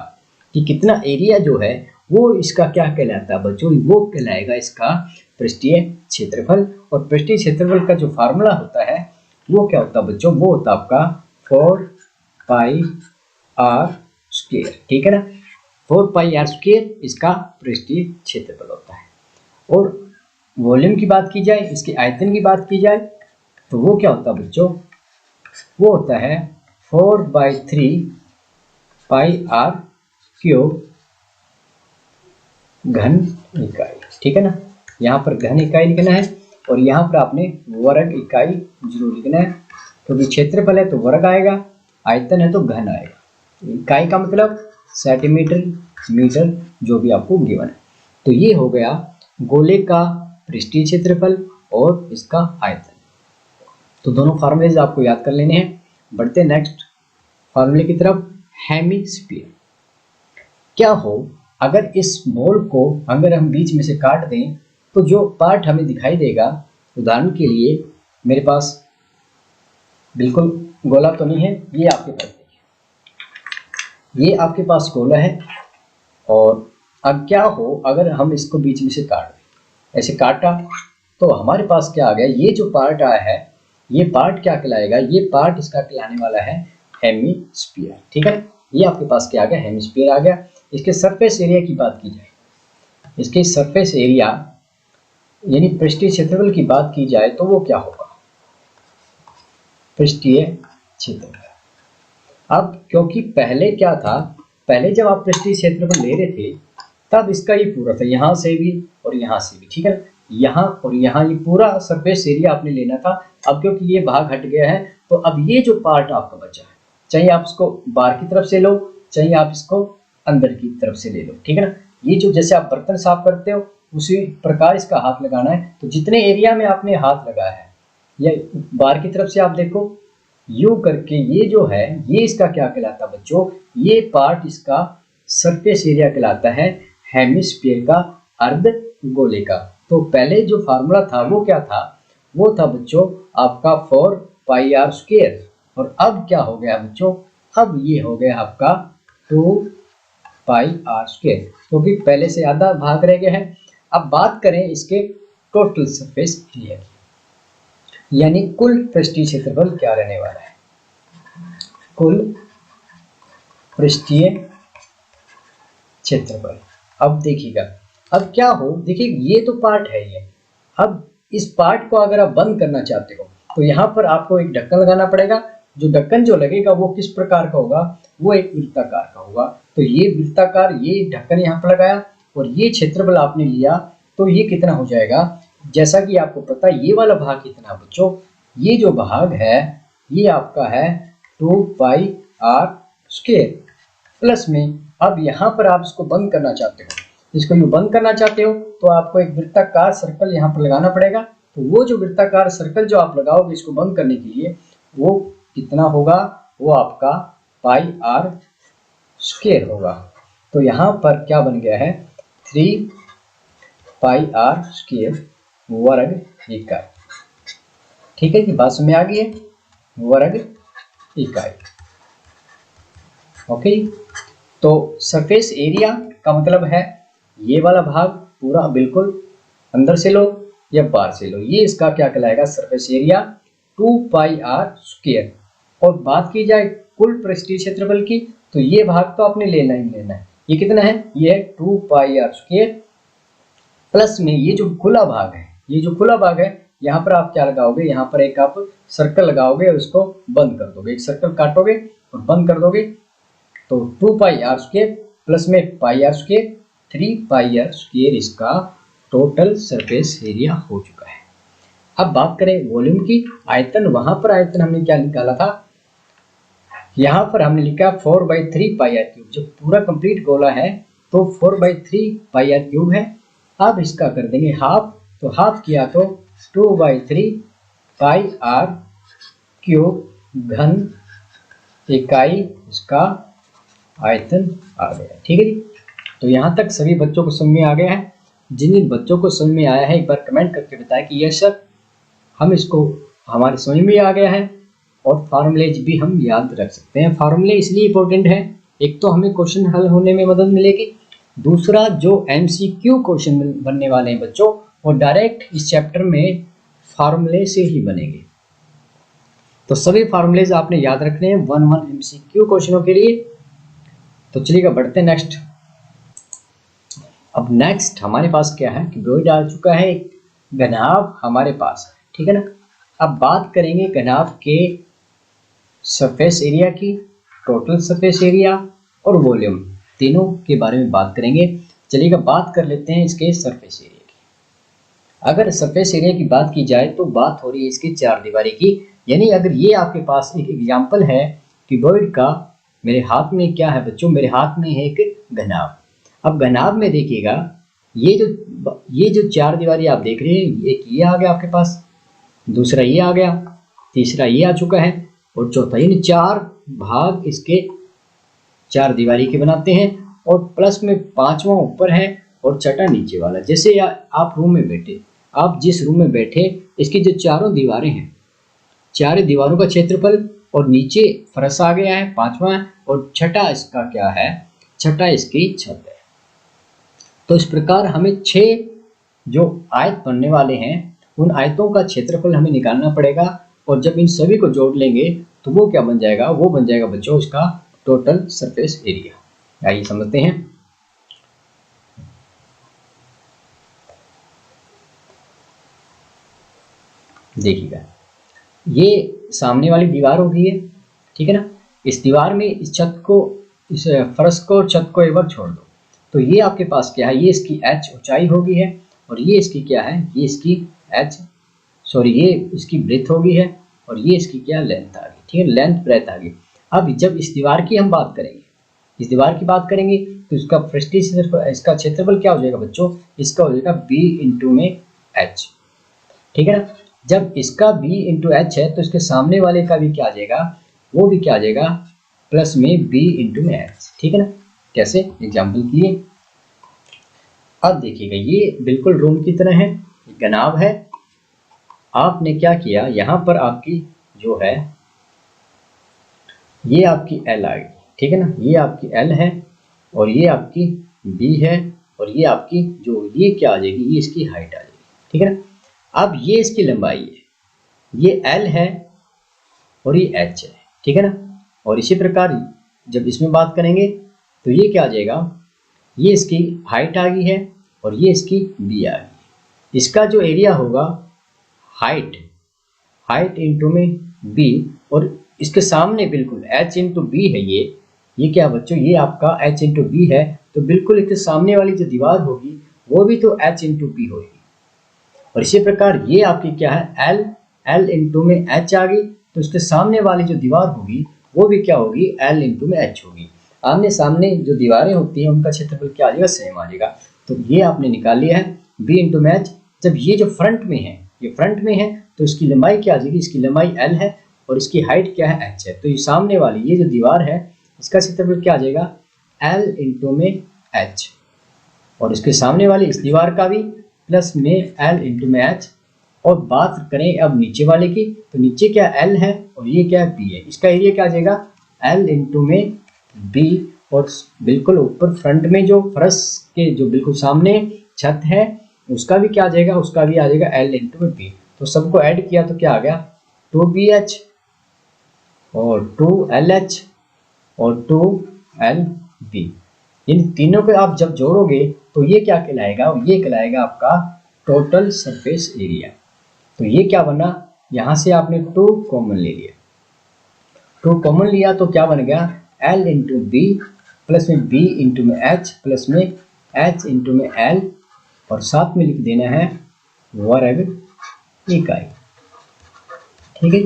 कि कितना एरिया जो है वो इसका क्या कहलाता है बच्चों, वो कहलाएगा इसका पृष्ठीय क्षेत्रफल। और पृष्ठीय क्षेत्रफल का जो फार्मूला होता है वो क्या होता है बच्चों, वो होता है आपका 4 पाई आर स्क्वायर, ठीक है ना। 4 पाई आर स्क्वायर इसका पृष्ठीय क्षेत्रफल होता है। और वॉल्यूम की बात की जाए, इसके आयतन की बात की जाए, तो वो क्या होता है बच्चों, वो होता है 4/3 पाई आर क्यूब घन इकाई, ठीक है ना। यहाँ पर घन इकाई लिखना है और यहाँ पर आपने वर्ग इकाई जरूर लिखना है, क्योंकि क्षेत्रफल है तो वर्ग आएगा, आयतन है तो घन आएगा। इकाई का मतलब सेंटीमीटर, मीटर, जो भी आपको गिवन है। तो ये हो गया गोले का पृष्ठीय क्षेत्रफल और इसका आयतन। तो दोनों फार्मूलेज आपको याद कर लेने हैं। बढ़ते नेक्स्ट फार्मूले की तरफ। हेमिस्फीयर, क्या हो अगर इस बॉल को अगर हम बीच में से काट दें तो जो पार्ट हमें दिखाई देगा, उदाहरण के लिए मेरे पास बिल्कुल गोला तो नहीं है, ये आपके पास देखिए, ये आपके पास गोला है। और अब क्या हो अगर हम इसको बीच में से काट दें, ऐसे काटा तो हमारे पास क्या आ गया, ये जो पार्ट आया है ये पार्ट क्या कहलाएगा, ये पार्ट इसका कहलाने वाला है हेमिस्फीयर, ठीक है। ये आपके पास क्या आ गया, हेमिस्फीयर आ गया। इसके सरफेस एरिया की बात की जाए, इसके सरफेस एरिया यानी पृष्ठीय क्षेत्रफल की बात की जाए तो वो क्या होगा, पृष्ठीय क्षेत्रफल। अब क्योंकि पहले क्या था, पहले जब आप पृष्ठीय क्षेत्रफल ले रहे थे तब इसका ये पूरा था, यहाँ से भी और यहाँ से भी, ठीक है। यहाँ और यहाँ ये पूरा सरफेस एरिया आपने लेना था। अब क्योंकि ये भाग हट गया है तो अब ये जो पार्ट आपका बचा है, चाहे आप इसको बाहर की तरफ से लो, चाहे आप इसको अंदर की तरफ से ले लो, ठीक है ना। ये जो जैसे आप बर्तन साफ करते हो उसी प्रकार इसका हाथ लगाना है। तो जितने एरिया में आपने हाथ लगाया है या बाहर की तरफ से आप देखो यू करके, ये जो है ये इसका क्या कहलाता है बच्चों, ये पार्ट इसका सरफेस एरिया कहलाता है हेमिस्फीयर का, अर्ध गोले का। तो पहले जो फार्मूला था वो क्या था, वो था बच्चों आपका 4 पाई आर स्क्वायर। और अब क्या हो गया बच्चों, अब ये हो गया आपका 2 पाई आर स्क्वायर, क्योंकि पहले से आधा भाग रह गया है। अब बात करें इसके टोटल सरफेस एरिया की, यानी कुल पृष्ठीय क्षेत्रफल क्या रहने वाला है, कुल पृष्ठीय क्षेत्रफल। अब देखिएगा, अब क्या हो, देखिए ये तो पार्ट है ये। अब इस पार्ट को अगर आप बंद करना चाहते हो तो यहाँ पर आपको एक ढक्कन लगाना पड़ेगा। जो ढक्कन जो लगेगा वो किस प्रकार का होगा, वो एक वृत्ताकार का होगा। तो ये वृत्ताकार, ये ढक्कन यहाँ पर लगाया और ये क्षेत्रफल आपने लिया, तो ये कितना हो जाएगा, जैसा कि आपको पता है ये वाला भाग कितना बच्चों, ये जो भाग है ये आपका है 2 पाई आर स्क्वायर प्लस में, अब यहाँ पर आप इसको बंद करना चाहते हो, इसको यूँ बंद करना चाहते हो तो आपको एक वृत्ताकार सर्कल यहाँ पर लगाना पड़ेगा। तो वो जो वृत्ताकार सर्कल जो आप लगाओगे इसको बंद करने के लिए, वो कितना होगा, वो आपका पाई आर स्क्वायर होगा। तो यहाँ पर क्या बन गया है 3 पाई आर स्क्वायर वर्ग इकाई, ठीक है कि बात समझ आ गई है, वर्ग इकाई। ओके, तो सरफेस एरिया का मतलब है ये वाला भाग पूरा बिल्कुल अंदर से लो या बाहर से लो, ये इसका क्या कहलाएगा, surface area 2 pi are square. और बात की जाए कुल पृष्ठीय क्षेत्रफल की, तो ये भाग तो आपने लेना ही लेना है। ये कितना है, ये है 2 पाई आर स्क्वायर प्लस में ये जो खुला भाग है, ये जो खुला भाग है यहाँ पर आप क्या लगाओगे, यहाँ पर एक आप सर्कल लगाओगे और इसको बंद कर दोगे, एक सर्कल काटोगे और बंद कर दोगे। तो 2 पाई आर स्क्वायर प्लस में pi are square, 3 pi are square इसका टोटल सरफेस एरिया हो चुका है। अब बात करें वॉल्यूम की, आयतन, वहां पर आयतन हमने क्या निकाला था, यहाँ पर हमने लिखा 4/3 पाई आर क्यूब। जो पूरा कंप्लीट गोला है तो 4/3 पाई आर क्यूब है। अब इसका कर देंगे हाफ, तो हाफ किया तो 2/3 पाई आर क्यूब घन इकाई इसका आयतन आ गया। ठीक है जी, तो यहाँ तक सभी बच्चों को समझ में आ गया है? जिन जिन बच्चों को समझ में आया है एक बार कमेंट करके बताएं कि यस सर हम इसको हमारे समझ में आ गया है, और फार्मूलेज भी हम याद रख सकते हैं। फार्मूले इसलिए इंपॉर्टेंट है, एक तो हमें क्वेश्चन हल होने में मदद मिलेगी, दूसरा जो MCQ क्वेश्चन बनने वाले हैं बच्चों वो डायरेक्ट इस चैप्टर में फार्मूले से ही बनेंगे। तो सभी फार्मूलेज आपने याद रखने हैं 1 MCQ क्वेश्चनों के लिए। तो चलिएगा बढ़ते हैं नेक्स्ट। अब नेक्स्ट हमारे पास क्या है कि क्यूबॉइड आ चुका है, एक घनाभ हमारे पास है। ठीक है ना, अब बात करेंगे घनाभ के सरफेस एरिया की, टोटल सरफेस एरिया और वॉल्यूम तीनों के बारे में बात करेंगे। चलिएगा बात कर लेते हैं इसके सरफेस एरिया की। अगर सरफेस एरिया की बात की जाए तो बात हो रही है इसकी चार दीवारी की, यानी अगर ये आपके पास एक एग्जाम्पल है क्यूबॉइड का, मेरे हाथ में क्या है बच्चों, मेरे हाथ में है एक घनाभ। अब घनाभ में देखिएगा ये जो चार दीवारी आप देख रहे हैं, एक ये आ गया आपके पास, दूसरा ये आ गया, तीसरा ये आ चुका है और चौथा, यानी चार भाग इसके चार दीवारी के बनाते हैं, और प्लस में पांचवा ऊपर है और छठा नीचे वाला। जैसे आप रूम में बैठे, आप जिस रूम में बैठे इसकी जो चारों दीवारें हैं, चारों दीवारों का क्षेत्रफल, और नीचे फर्श आ गया है पांचवा, और छठा इसका क्या है, छठा इसकी छत है। तो इस प्रकार हमें 6 जो आयत बनने वाले हैं उन आयतों का क्षेत्रफल हमें निकालना पड़ेगा, और जब इन सभी को जोड़ लेंगे तो वो क्या बन जाएगा, वो बन जाएगा बच्चों इसका टोटल सरफेस एरिया। आइए समझते हैं। देखिएगा ये सामने वाली दीवार हो गई है, ठीक है ना, इस दीवार में इस छत को, इस फर्श को और छत को एक बार छोड़ दो, तो ये आपके पास क्या है, ये इसकी h ऊंचाई होगी है, और ये इसकी क्या है, ये इसकी ये इसकी ब्रेथ होगी है, और ये इसकी क्या लेंथ आ गई। ठीक है, लेंथ ब्रेथ आ गई। अब जब इस दीवार की हम बात करेंगे, इस दीवार की बात करेंगे तो इसका पृष्ठीय क्षेत्रफल, इसका क्षेत्रफल क्या हो जाएगा बच्चों, इसका हो जाएगा b इंटू में h। ठीक है ना, जब इसका b इंटू h है तो इसके सामने वाले का भी क्या आ जाएगा, वो भी क्या आ जाएगा, प्लस में b इंटू में h। ठीक है ना, कैसे एग्जाम्पल किए। अब देखिएगा ये बिल्कुल रूम की तरह है, घनाभ है। आपने क्या किया, यहाँ पर आपकी जो है ये आपकी L आ गई। ठीक है ना, ये आपकी L है और ये आपकी B है, और ये आपकी जो ये क्या आ जाएगी, ये इसकी हाइट आ जाएगी। ठीक है ना, अब ये इसकी लंबाई है, ये L है और ये H है। ठीक है ना, और इसी प्रकार जब इसमें बात करेंगे तो ये क्या आ जाएगा, ये इसकी हाइट आ गई है और ये इसकी B आ गई। इसका जो एरिया होगा हाइट इंटू में B, और इसके सामने बिल्कुल H इंटू B है, ये क्या बच्चों, ये आपका H इंटू B है, तो बिल्कुल इसके सामने वाली जो दीवार होगी वो भी तो H इंटू B होगी। और इसी प्रकार ये आपकी क्या है, L इंटू में H आ गई, तो इसके सामने वाली जो दीवार होगी वो भी क्या होगी, L इंटू में H होगी। आमने सामने जो दीवारें होती हैं उनका क्षेत्रफल क्या आ जाएगा, सेम आ जाएगा। तो ये आपने निकाल लिया है B इंटू में H। जब ये जो फ्रंट में है, ये फ्रंट में है तो इसकी लंबाई क्या आ जाएगी, इसकी लंबाई L है और इसकी हाइट क्या है, H है। तो ये सामने वाली ये जो दीवार है इसका क्षेत्रफल क्या आ जाएगा, L इंटू में H, और इसके सामने वाली इस दीवार का भी प्लस में L इंटू में H। और बात करें अब नीचे वाले की, तो नीचे क्या L है और ये क्या B है, इसका एरिया क्या आ जाएगा, L इंटू में B, और बिल्कुल ऊपर फ्रंट में जो फर्श के जो बिल्कुल सामने छत है उसका भी क्या आ जाएगा, उसका भी आ जाएगा L इंटू में B। तो सबको ऐड किया तो क्या आ गया, 2BH और 2LH और 2LB। इन तीनों को आप जब जोड़ोगे तो ये क्या कहलाएगा, ये कहलाएगा आपका टोटल सरफेस एरिया। तो ये क्या बना, यहाँ से आपने 2 कॉमन ले लिया, 2 कॉमन लिया तो क्या बन गया, L इंटू B प्लस में B इंटू में H प्लस में H इंटू में L, और साथ में लिख देना है वर्ग इकाई। ठीक है,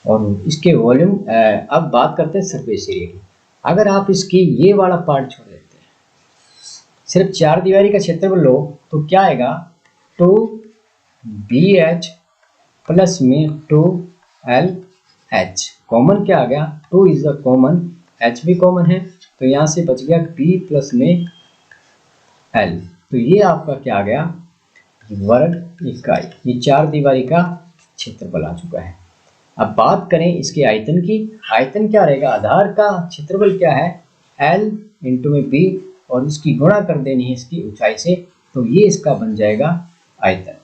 और इसके वॉल्यूम। अब बात करते हैं सरफेस एरिया की। अगर आप इसकी ये वाला पार्ट छोड़ देते हैं, सिर्फ चार दीवारी का क्षेत्रफल लो तो क्या आएगा, 2BH प्लस में 2LH। कॉमन क्या आ गया, 2 इज द कॉमन, H भी कॉमन है, तो यहाँ से बच गया p प्लस में l। तो ये आपका क्या आ गया, वर्ग इकाई। ये 4 दीवारी का क्षेत्रफल आ चुका है। अब बात करें इसके आयतन की। आयतन क्या रहेगा, आधार का क्षेत्रफल क्या है l इंटू में b, और इसकी गुणा कर देनी है इसकी ऊंचाई से, तो ये इसका बन जाएगा आयतन।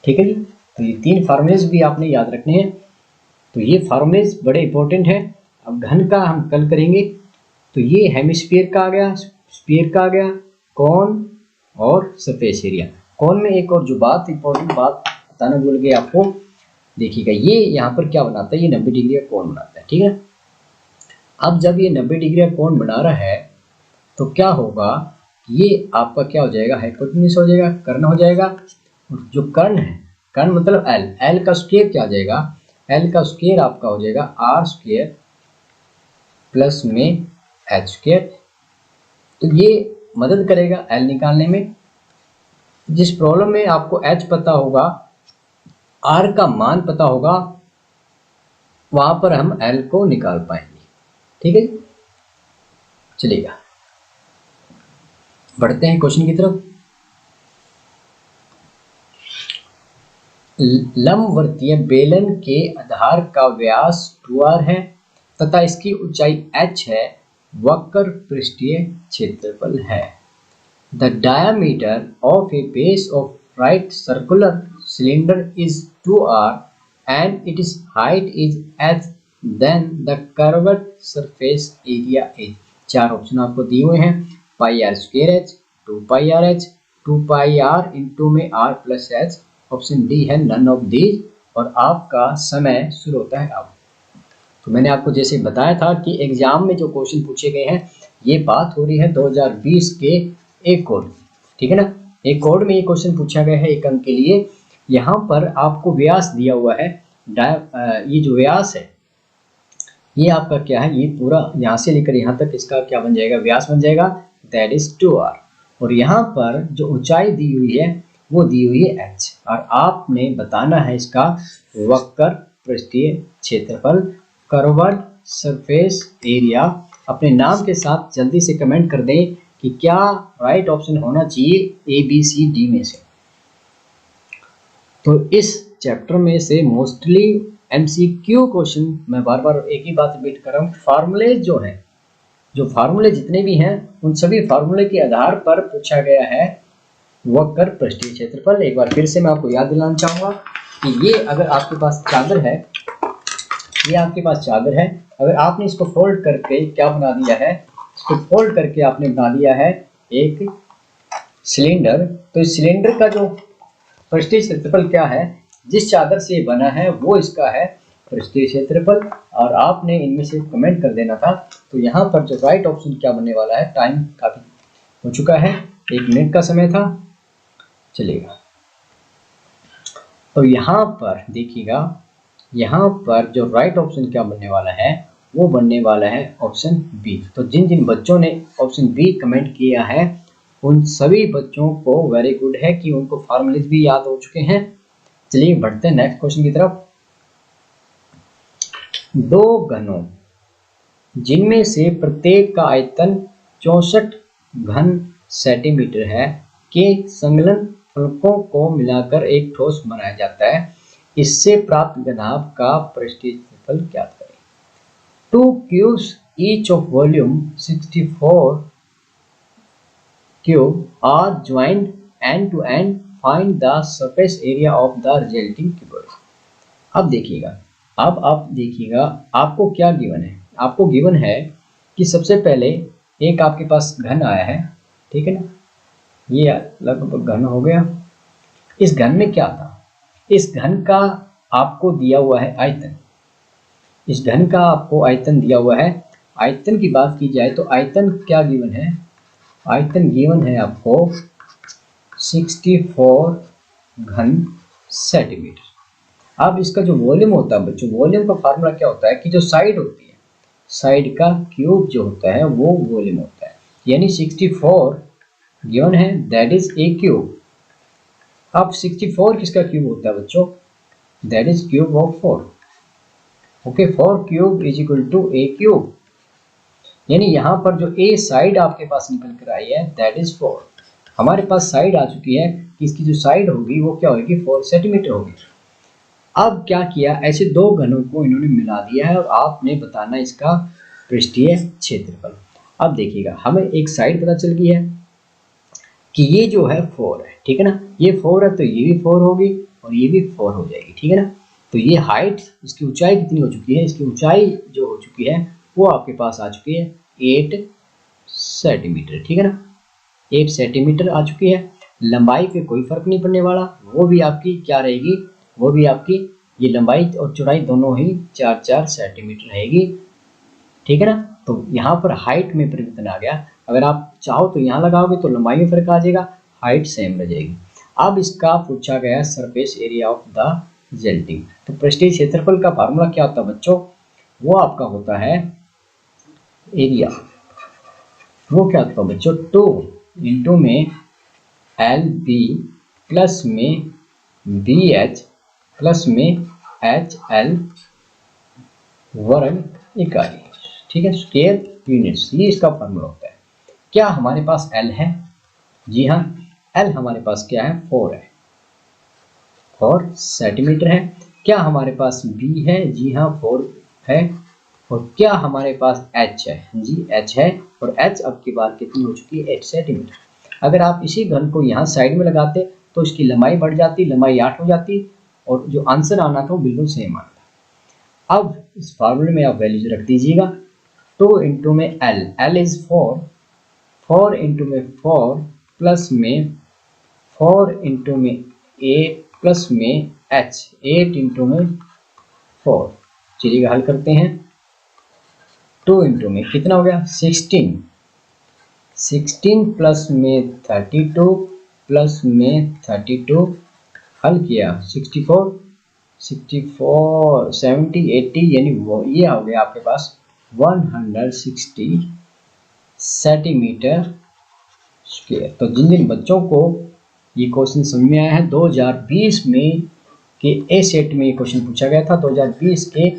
ठीक है जी। तो ये 3 फार्मूलेज भी आपने याद रखने हैं। तो ये फार्मूलेज बड़े इंपॉर्टेंट है। अब घन का हम कल करेंगे। तो ये हेमिस्फीयर का आ गया, स्फीयर का आ गया, कौन और सरफेस एरिया। कौन में एक और जो बात इंपॉर्टेंट बात बताना भूल गए आपको, देखिएगा ये यहाँ पर क्या बनाता है, ये 90 डिग्री का कोण बनाता है। ठीक है। अब जब ये 90 डिग्री का कोण बना रहा है तो क्या होगा, ये आपका क्या हो जाएगा, हाइपोटेन्यूज हो जाएगा, कर्ण हो जाएगा। और जो कर्ण है, कर्ण मतलब एल, एल का स्क्वायर क्या आ जाएगा, एल का स्क्वायर आपका हो जाएगा आर स्क्वायर प्लस में एच स्क्वायर। तो ये मदद करेगा एल निकालने में। जिस प्रॉब्लम में आपको एच पता होगा, आर का मान पता होगा, वहां पर हम एल को निकाल पाएंगे। ठीक है, चलिएगा बढ़ते हैं क्वेश्चन की तरफ। लंबवर्तीय बेलन के आधार का व्यास 2r है तथा इसकी ऊंचाई h है, वक्र पृष्ठीय क्षेत्रफल है। The diameter of a base of right circular cylinder is 2r and its height is h, then the curved surface area is। 4 option आपको दिए हुए हैं, pi are square H, 2 pi R H, 2 pi R into में R plus H. Option D है none of these. और आपका समय शुरू होता है अब। तो मैंने आपको जैसे बताया था कि एग्जाम में जो क्वेश्चन पूछे गए हैं, ये बात हो रही है 2020 के एक कोड। ठीक है ना, एक कोड में ये क्वेश्चन पूछा गया है 1 अंक के लिए। यहाँ पर आपको व्यास दिया हुआ है, ये जो व्यास है ये आपका क्या है, ये पूरा यहाँ से लेकर यहाँ तक इसका क्या बन जाएगा, व्यास बन जाएगा, दैट इज 2r। और यहाँ पर जो ऊंचाई दी हुई है वो दी हुई है h, और आपने बताना है इसका वक्र पृष्ठीय क्षेत्रफल, कर्व्ड सरफेस एरिया। अपने नाम के साथ जल्दी से कमेंट कर दें कि क्या राइट ऑप्शन होना चाहिए ए बी सी डी में से। तो इस चैप्टर में से मोस्टली एमसीक्यू क्वेश्चन, मैं बार बार एक ही बात रिपीट कर रहा हूँ, फार्मूले जो हैं, जो फार्मूले जितने भी हैं उन सभी फार्मूले के आधार पर पूछा गया है वक्र पृष्ठीय क्षेत्रफल। एक बार फिर से मैं आपको याद दिलाना चाहूंगा कि ये अगर आपके पास चादर है, ये आपके पास चादर है, अगर आपने इसको फोल्ड करके क्या बना दिया है, इसको फोल्ड करके आपने बना दिया है एक सिलेंडर, तो इस सिलेंडर का जो पृष्ठीय क्षेत्रफल क्या है, जिस चादर से बना है वो इसका है पृष्ठीय क्षेत्रफल। और आपने इनमें से कमेंट कर देना था। तो यहाँ पर जो राइट ऑप्शन क्या बनने वाला है, टाइम काफी हो चुका है, 1 मिनट का समय था, चलेगा। तो यहाँ पर देखिएगा, यहाँ पर जो राइट ऑप्शन क्या बनने वाला है, वो बनने वाला है ऑप्शन बी। तो जिन जिन बच्चों ने ऑप्शन बी कमेंट किया है उन सभी बच्चों को वेरी गुड है कि उनको फार्मूलेज भी याद हो चुके हैं। चलिए बढ़ते हैं नेक्स्ट क्वेश्चन की तरफ। 2 घनों जिनमें से प्रत्येक का आयतन 64 घन सेंटीमीटर है के संलग्न फलकों को मिलाकर एक ठोस बनाया जाता है, इससे प्राप्त घनाभ का पृष्ठीय क्षेत्रफल ज्ञात करें। 2 cubes each of volume 64 cube are joined end to end, find the surface area of the resulting cube। अब देखिएगा, अब आप देखिएगा आपको क्या गिवन है। आपको गिवन है कि सबसे पहले एक आपके पास घन आया है, ठीक है ना, ये लगभग घन हो गया। इस घन में क्या था, इस घन का आपको दिया हुआ है आयतन, इस घन का आपको आयतन दिया हुआ है। आयतन की बात की जाए तो आयतन क्या गिवन है, आयतन गिवन है आपको 64 घन सेंटीमीटर। अब इसका जो वॉल्यूम होता है बच्चों, वॉल्यूम का फार्मूला क्या होता है कि जो साइड होती है, साइड का क्यूब जो होता है वो वॉल्यूम होता है, यानी 64 गिवन है, दैट इज ए क्यूब। अब 64 किसका क्यूब होता है बच्चों, that is cube of 4। Okay, 4 cube is equal to a cube. यानी यहाँ पर जो ए साइड आपके पास निकल कर आई है दैट इज 4। हमारे पास साइड आ चुकी है कि इसकी जो साइड होगी वो क्या होगी 4 सेंटीमीटर होगी। अब क्या किया, ऐसे दो घनों को इन्होंने मिला दिया है और आपने बताना इसका पृष्ठीय क्षेत्रफल। अब देखिएगा हमें एक साइड पता चल गई है कि ये जो है 4 है, ठीक है ना, ये 4 है तो ये भी 4 होगी और ये भी 4 हो जाएगी, ठीक है ना। तो ये हाइट, इसकी ऊंचाई कितनी हो चुकी है, इसकी ऊंचाई जो हो चुकी है वो आपके पास आ चुकी है 8 सेंटीमीटर, ठीक है ना, 8 सेंटीमीटर आ चुकी है। लंबाई पे कोई फर्क नहीं पड़ने वाला, वो भी आपकी क्या रहेगी, वो भी आपकी ये लंबाई और चौड़ाई दोनों ही 4-4 सेंटीमीटर रहेगी, ठीक है ना। तो यहाँ पर हाइट में परिवर्तन आ गया। अगर आप चाहो तो यहाँ लगाओगे तो लंबाई में फर्क आ जाएगा, हाइट सेम रह जाएगी। अब इसका पूछा गया सरफेस एरिया ऑफ द जेल्टिंग। तो पृष्ठीय क्षेत्रफल का फार्मूला क्या होता है बच्चों, वो आपका होता है एरिया, वो क्या होता है बच्चों 2 इंटू में एल बी प्लस में बी एच प्लस में एच एल वर्ग इकाई, ठीक है, स्क्वायर यूनिट्स, ये इसका फार्मूला होता है। क्या हमारे पास एल है, जी हाँ एल हमारे पास क्या है 4 है, 4 सेंटीमीटर है। क्या हमारे पास बी है, जी हाँ 4 है। और क्या हमारे पास एच है, जी एच है, और एच अब की बार कितनी हो चुकी है 8 सेंटीमीटर। अगर आप इसी घन को यहाँ साइड में लगाते तो इसकी लंबाई बढ़ जाती, लंबाई 8 हो जाती और जो आंसर आना था वो बिल्कुल सेम आता। अब इस फार्मूले में आप वैल्यूज रख दीजिएगा, 2 इंटू में एल इज 4, 4 इंटू में 4 प्लस में 4 इंटू में 8 प्लस में एच 8 इंटू में 4। चलिएगा हल करते हैं, 2 इंटू में कितना हो गया 16, 16 प्लस में 32 प्लस में 32, हल किया 64, 64 70 80 यानी वो ये हो गया आपके पास 160 सेंटीमीटर स्क्वायर। तो जिन जिन बच्चों को ये क्वेश्चन समझ में आया है, 2020 में के ए सेट में ये क्वेश्चन पूछा गया था, 2020 के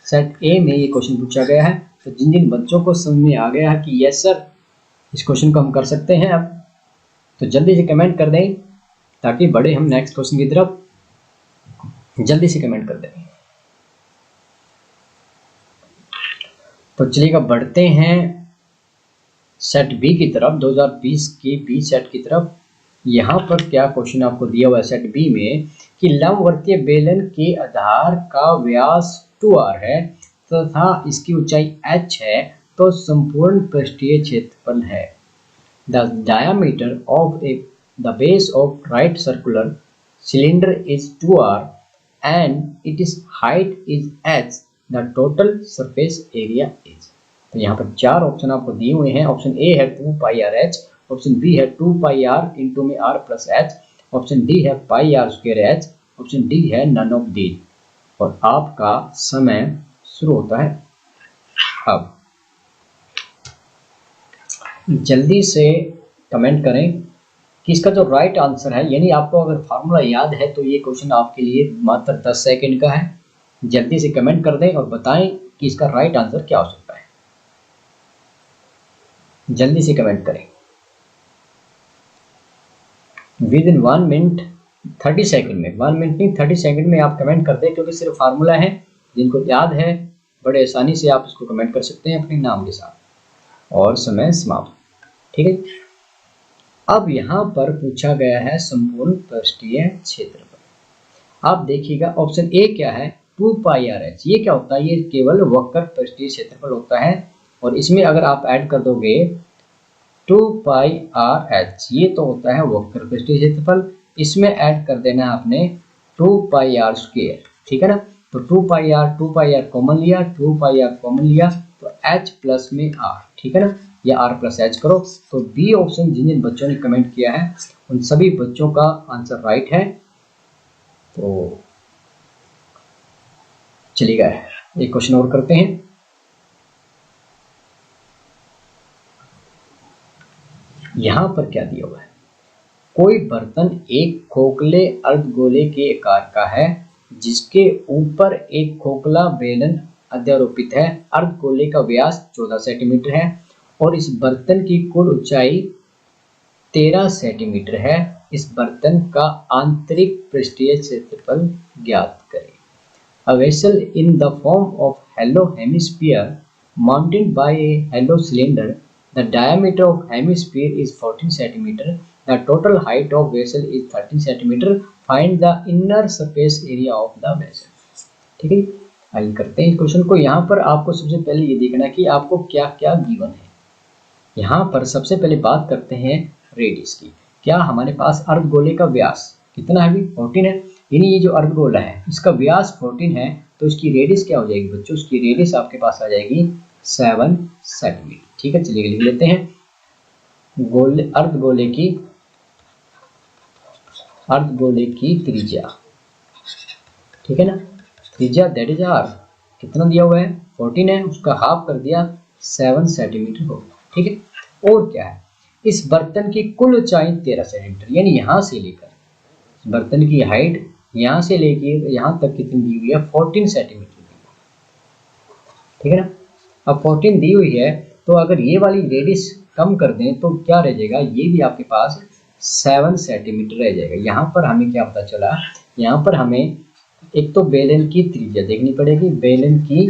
सेट ए में ये क्वेश्चन पूछा गया है। तो जिन जिन बच्चों को समझ में आ गया है कि यस सर इस क्वेश्चन को हम कर सकते हैं अब, तो जल्दी से कमेंट कर दें ताकि बढ़े हम नेक्स्ट क्वेश्चन की तरफ, जल्दी से कमेंट कर दें। तो चलिएगा बढ़ते हैं सेट बी की तरफ, 2020 की बी सेट की तरफ। यहाँ पर क्या क्वेश्चन आपको दिया हुआ है सेट बी में कि लंबवर्तीय बेलन के आधार का व्यास 2r है तथा इसकी ऊंचाई h है, तो संपूर्ण पृष्ठीय क्षेत्रफल है। The diameter of the base of right circular cylinder is 2r and it is height is h, the total surface area is. तो यहाँ पर 4 ऑप्शन आपको दिए हुए हैं। ऑप्शन ए है 2 pi R H, option B है 2 पाई आर इंटू में R plus H, option D है pi are square H, option D है नन ऑफ दी। और आपका समय शुरू होता है अब। जल्दी से कमेंट करें कि इसका जो राइट आंसर है, यानी आपको अगर फार्मूला याद है तो ये क्वेश्चन आपके लिए मात्र 10 सेकंड का है। जल्दी से कमेंट कर दें और बताएं कि इसका राइट आंसर क्या हो सकता है। जल्दी से कमेंट करें विद इन 1 मिनट 30 सेकंड में, 1 मिनट नहीं 30 सेकंड में आप कमेंट कर दें, क्योंकि सिर्फ फार्मूला है। जिनको याद है बड़े आसानी से आप इसको कमेंट कर सकते हैं अपने नाम के साथ। और समय समाप्त, ठीक है। अब यहाँ पर पूछा गया है संपूर्ण पृष्ठीय क्षेत्रफल। आप देखिएगा ऑप्शन ए क्या है 2 पाई आर एच, ये क्या होता है, ये केवल वक्र पृष्ठीय क्षेत्रफल होता है। और इसमें अगर आप ऐड कर दोगे 2 पाई आर एच, ये तो होता है वक्र पृष्ठीय क्षेत्रफल, इसमें ऐड कर देना है आपने 2 पाई आर स्क्वायर, ठीक है ना। तो 2 पाई आर कॉमन लिया, 2 पाई आर कॉमन लिया तो h प्लस में r, ठीक है ना, या r प्लस एच करो। तो बी ऑप्शन जिन जिन बच्चों ने कमेंट किया है उन सभी बच्चों का आंसर राइट है। तो चलिएगा एक क्वेश्चन और करते हैं। यहां पर क्या दिया हुआ है, कोई बर्तन एक खोखले अर्धगोले के आकार का है जिसके ऊपर एक खोखला बेलन अध्यारोपित है। अर्धगोले का व्यास 14 सेंटीमीटर है और इस बर्तन की कुल ऊंचाई 13 सेंटीमीटर है। इस बर्तन का आंतरिक पृष्ठीय क्षेत्रफल ज्ञात करें। A vessel in the form of hollow hemisphere mounted by a hollow cylinder. The diameter of hemisphere is 14 cm. The total height of vessel is 13 cm. Find the inner surface area of the vessel. ठीक है, हल करते हैं इस question को। यहाँ पर आपको सबसे पहले ये देखना कि आपको क्या क्या गिवन है। यहाँ पर सबसे पहले बात करते हैं रेडियस की। क्या हमारे पास अर्धगोले का व्यास कितना है? अभी 14 है। यानी ये जो अर्धगोला है इसका व्यास 14 है, तो इसकी रेडियस क्या हो जाएगी बच्चों? उसकी रेडियस आपके पास आ जाएगी 7 सेंटीमीटर। ठीक है, चलिए लिख लेते हैं। अर्धगोले की त्रिज्या, ठीक है ना, त्रिज्या दैट इज आर, कितना दिया हुआ है? 14 है, उसका हाफ कर दिया 7 सेंटीमीटर हो। ठीक है, और क्या है? इस बर्तन की कुल ऊंचाई 13 सेंटीमीटर, यानी यहाँ से लेकर बर्तन की हाइट यहाँ से लेकर यहाँ तक कितनी दी हुई है? 14 सेंटीमीटर दी हुई है। ठीक है ना, अब 14 दी हुई है तो अगर ये वाली रेडियस कम कर दें तो क्या रह जाएगा? ये भी आपके पास 7 सेंटीमीटर रह जाएगा। यहाँ पर हमें क्या पता चला? यहाँ पर हमें एक तो बेलन की त्रिज्या देखनी पड़ेगी, बेलन की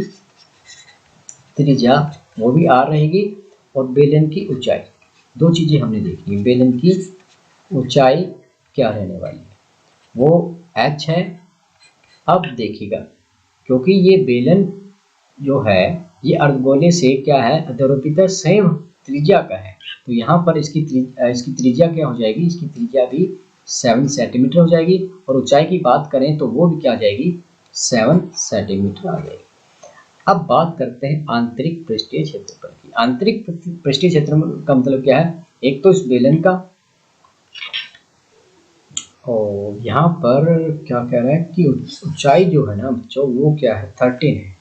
त्रिज्या वो भी आर रहेगी, और बेलन की ऊंचाई, दो चीजें हमने देखनी। बेलन की ऊंचाई क्या रहने वाली है? वो h है। अब देखिएगा, क्योंकि ये बेलन जो है ये अर्धगोले से क्या है? अध्यारोपित है, सेम त्रिज्या का है, तो यहाँ पर इसकी त्रिज्या क्या हो जाएगी? इसकी त्रिज्या भी 7 सेंटीमीटर हो जाएगी, और ऊंचाई की बात करें तो वो भी क्या आ जाएगी? 7 सेंटीमीटर आ जाएगी। अब बात करते हैं आंतरिक पृष्ठीय क्षेत्रफल की। आंतरिक पृष्ठीय क्षेत्रफल का मतलब क्या है? एक तो इस बेलन का, और यहाँ पर क्या कह रहा है कि ऊंचाई जो है ना बच्चों वो क्या है? 13 है।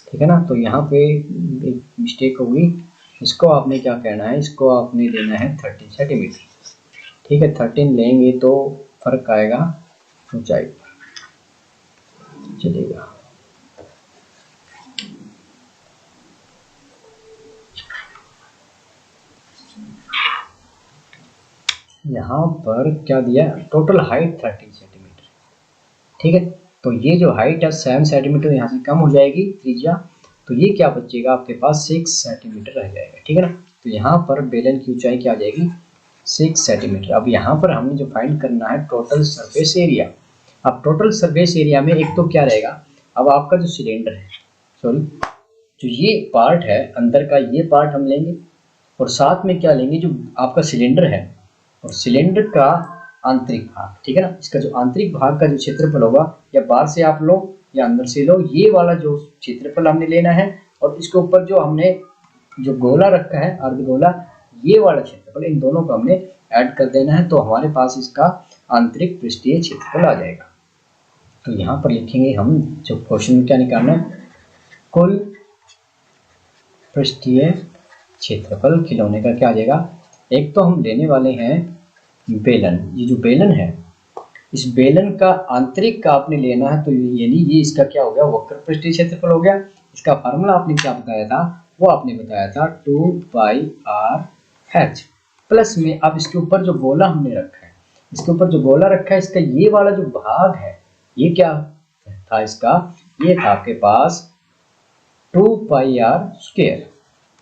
ठीक है ना, तो यहाँ पे एक मिस्टेक होगी, इसको आपने क्या कहना है? इसको आपने लेना है 13 सेंटीमीटर। ठीक है, 13 लेंगे तो फर्क आएगा ऊंचाई पर, चलेगा। यहाँ पर क्या दिया? Total height 13 centimetre. ठीक है, तो ये जो हाइट है 7 सेंटीमीटर यहाँ से कम हो जाएगी त्रिज्या, तो ये क्या बचेगा आपके पास? 6 सेंटीमीटर रह जाएगा। ठीक है ना, तो यहाँ पर बेलन की ऊंचाई क्या आ जाएगी? 6 सेंटीमीटर। अब यहाँ पर हमने जो फाइंड करना है टोटल सरफेस एरिया। अब टोटल सरफेस एरिया में एक तो क्या रहेगा? अब आपका जो सिलेंडर है, सॉरी जो ये पार्ट है अंदर का, ये पार्ट हम लेंगे, और साथ में क्या लेंगे? जो आपका सिलेंडर है और सिलेंडर का आंतरिक भाग। ठीक है ना, इसका जो आंतरिक भाग का जो क्षेत्रफल होगा, या बाहर से आप लो या अंदर से लो, ये वाला जो क्षेत्रफल हमने लेना है, और इसके ऊपर जो हमने जो गोला रखा है अर्धगोला, ये वाला क्षेत्रफल, इन दोनों को हमने ऐड कर देना है, तो हमारे पास इसका आंतरिक पृष्ठीय क्षेत्रफल आ जाएगा। तो यहाँ पर लिखेंगे हम, जो क्वेश्चन में क्या निकालना है? कुल पृष्ठीय क्षेत्रफल खिलौने का क्या आ जाएगा? एक तो हम लेने वाले हैं बेलन, ये जो बेलन है इस बेलन का आंतरिक का आपने लेना है, तो यानी ये इसका क्या हो गया? वक्र पृष्ठीय क्षेत्रफल हो गया। इसका फार्मूला आपने क्या बताया था? वो आपने बताया था 2πr/h, प्लस में अब इसके ऊपर जो गोला हमने रखा है, इसके ऊपर जो गोला रखा है, इसका ये वाला जो भाग है ये क्या था? इसका ये था आपके पास 2πr²।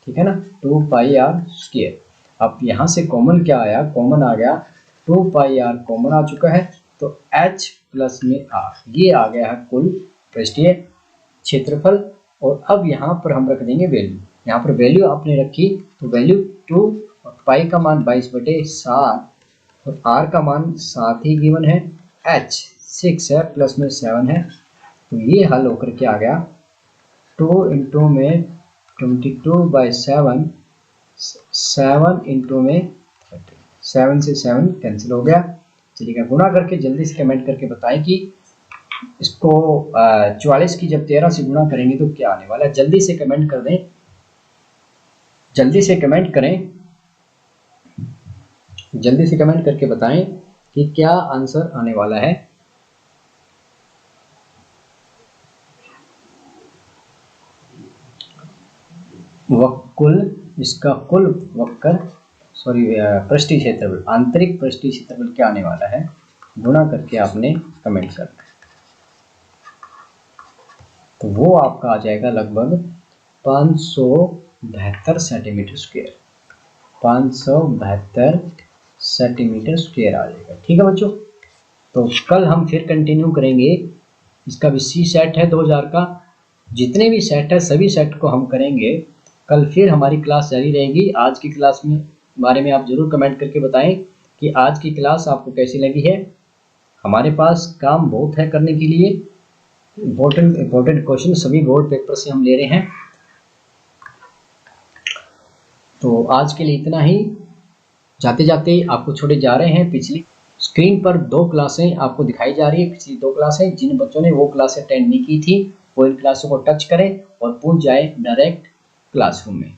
ठीक है ना, 2πr²। अब यहाँ से कॉमन क्या आया? कॉमन आ गया 2πr, कॉमन आ चुका है, तो h प्लस में r, ये आ गया है कुल पृष्ठीय क्षेत्रफल। और अब यहाँ पर हम रख देंगे वैल्यू। यहाँ पर वैल्यू आपने रखी, तो वैल्यू 2 और पाई का मान 22/7 और r का मान 7 ही गिवन है, h 6 है, प्लस में 7 है, तो ये हल होकर के आ गया 2 इंटू में 22/7, 7 इंटू में 30, 7 से 7 कैंसिल हो गया। चलिएगा, गुणा करके जल्दी से कमेंट करके बताएं कि इसको 44 की जब 13 से गुणा करेंगे तो क्या आने वाला है? जल्दी से कमेंट कर दें, जल्दी से कमेंट करें, जल्दी से कमेंट करके बताएं कि क्या आंसर आने वाला है। वक्कुल, इसका कुल वक्र पृष्ठीय क्षेत्रफल, आंतरिक पृष्ठीय क्षेत्रफल क्या आने वाला है, गुणा करके आपने कमेंट करना है। तो वो आपका आ जाएगा लगभग 572 सेंटीमीटर स्क्वायर, 572 सेंटीमीटर स्क्वायर आ जाएगा। ठीक है बच्चों, तो कल हम फिर कंटिन्यू करेंगे। इसका भी सी सेट है 2000 का, जितने भी सेट है सभी सेट को हम करेंगे। कल फिर हमारी क्लास जारी रहेगी। आज की क्लास में बारे में आप ज़रूर कमेंट करके बताएं कि आज की क्लास आपको कैसी लगी है। हमारे पास काम बहुत है करने के लिए, इम्पोर्टेंट क्वेश्चन सभी बोर्ड पेपर से हम ले रहे हैं। तो आज के लिए इतना ही। जाते जाते आपको छोड़े जा रहे हैं। पिछली स्क्रीन पर 2 क्लासें आपको दिखाई जा रही है, पिछली 2 क्लासें। जिन बच्चों ने वो क्लास अटेंड नहीं की थी वो इन क्लासों को टच करें और पहुंच जाए डायरेक्ट क्लासरूम में।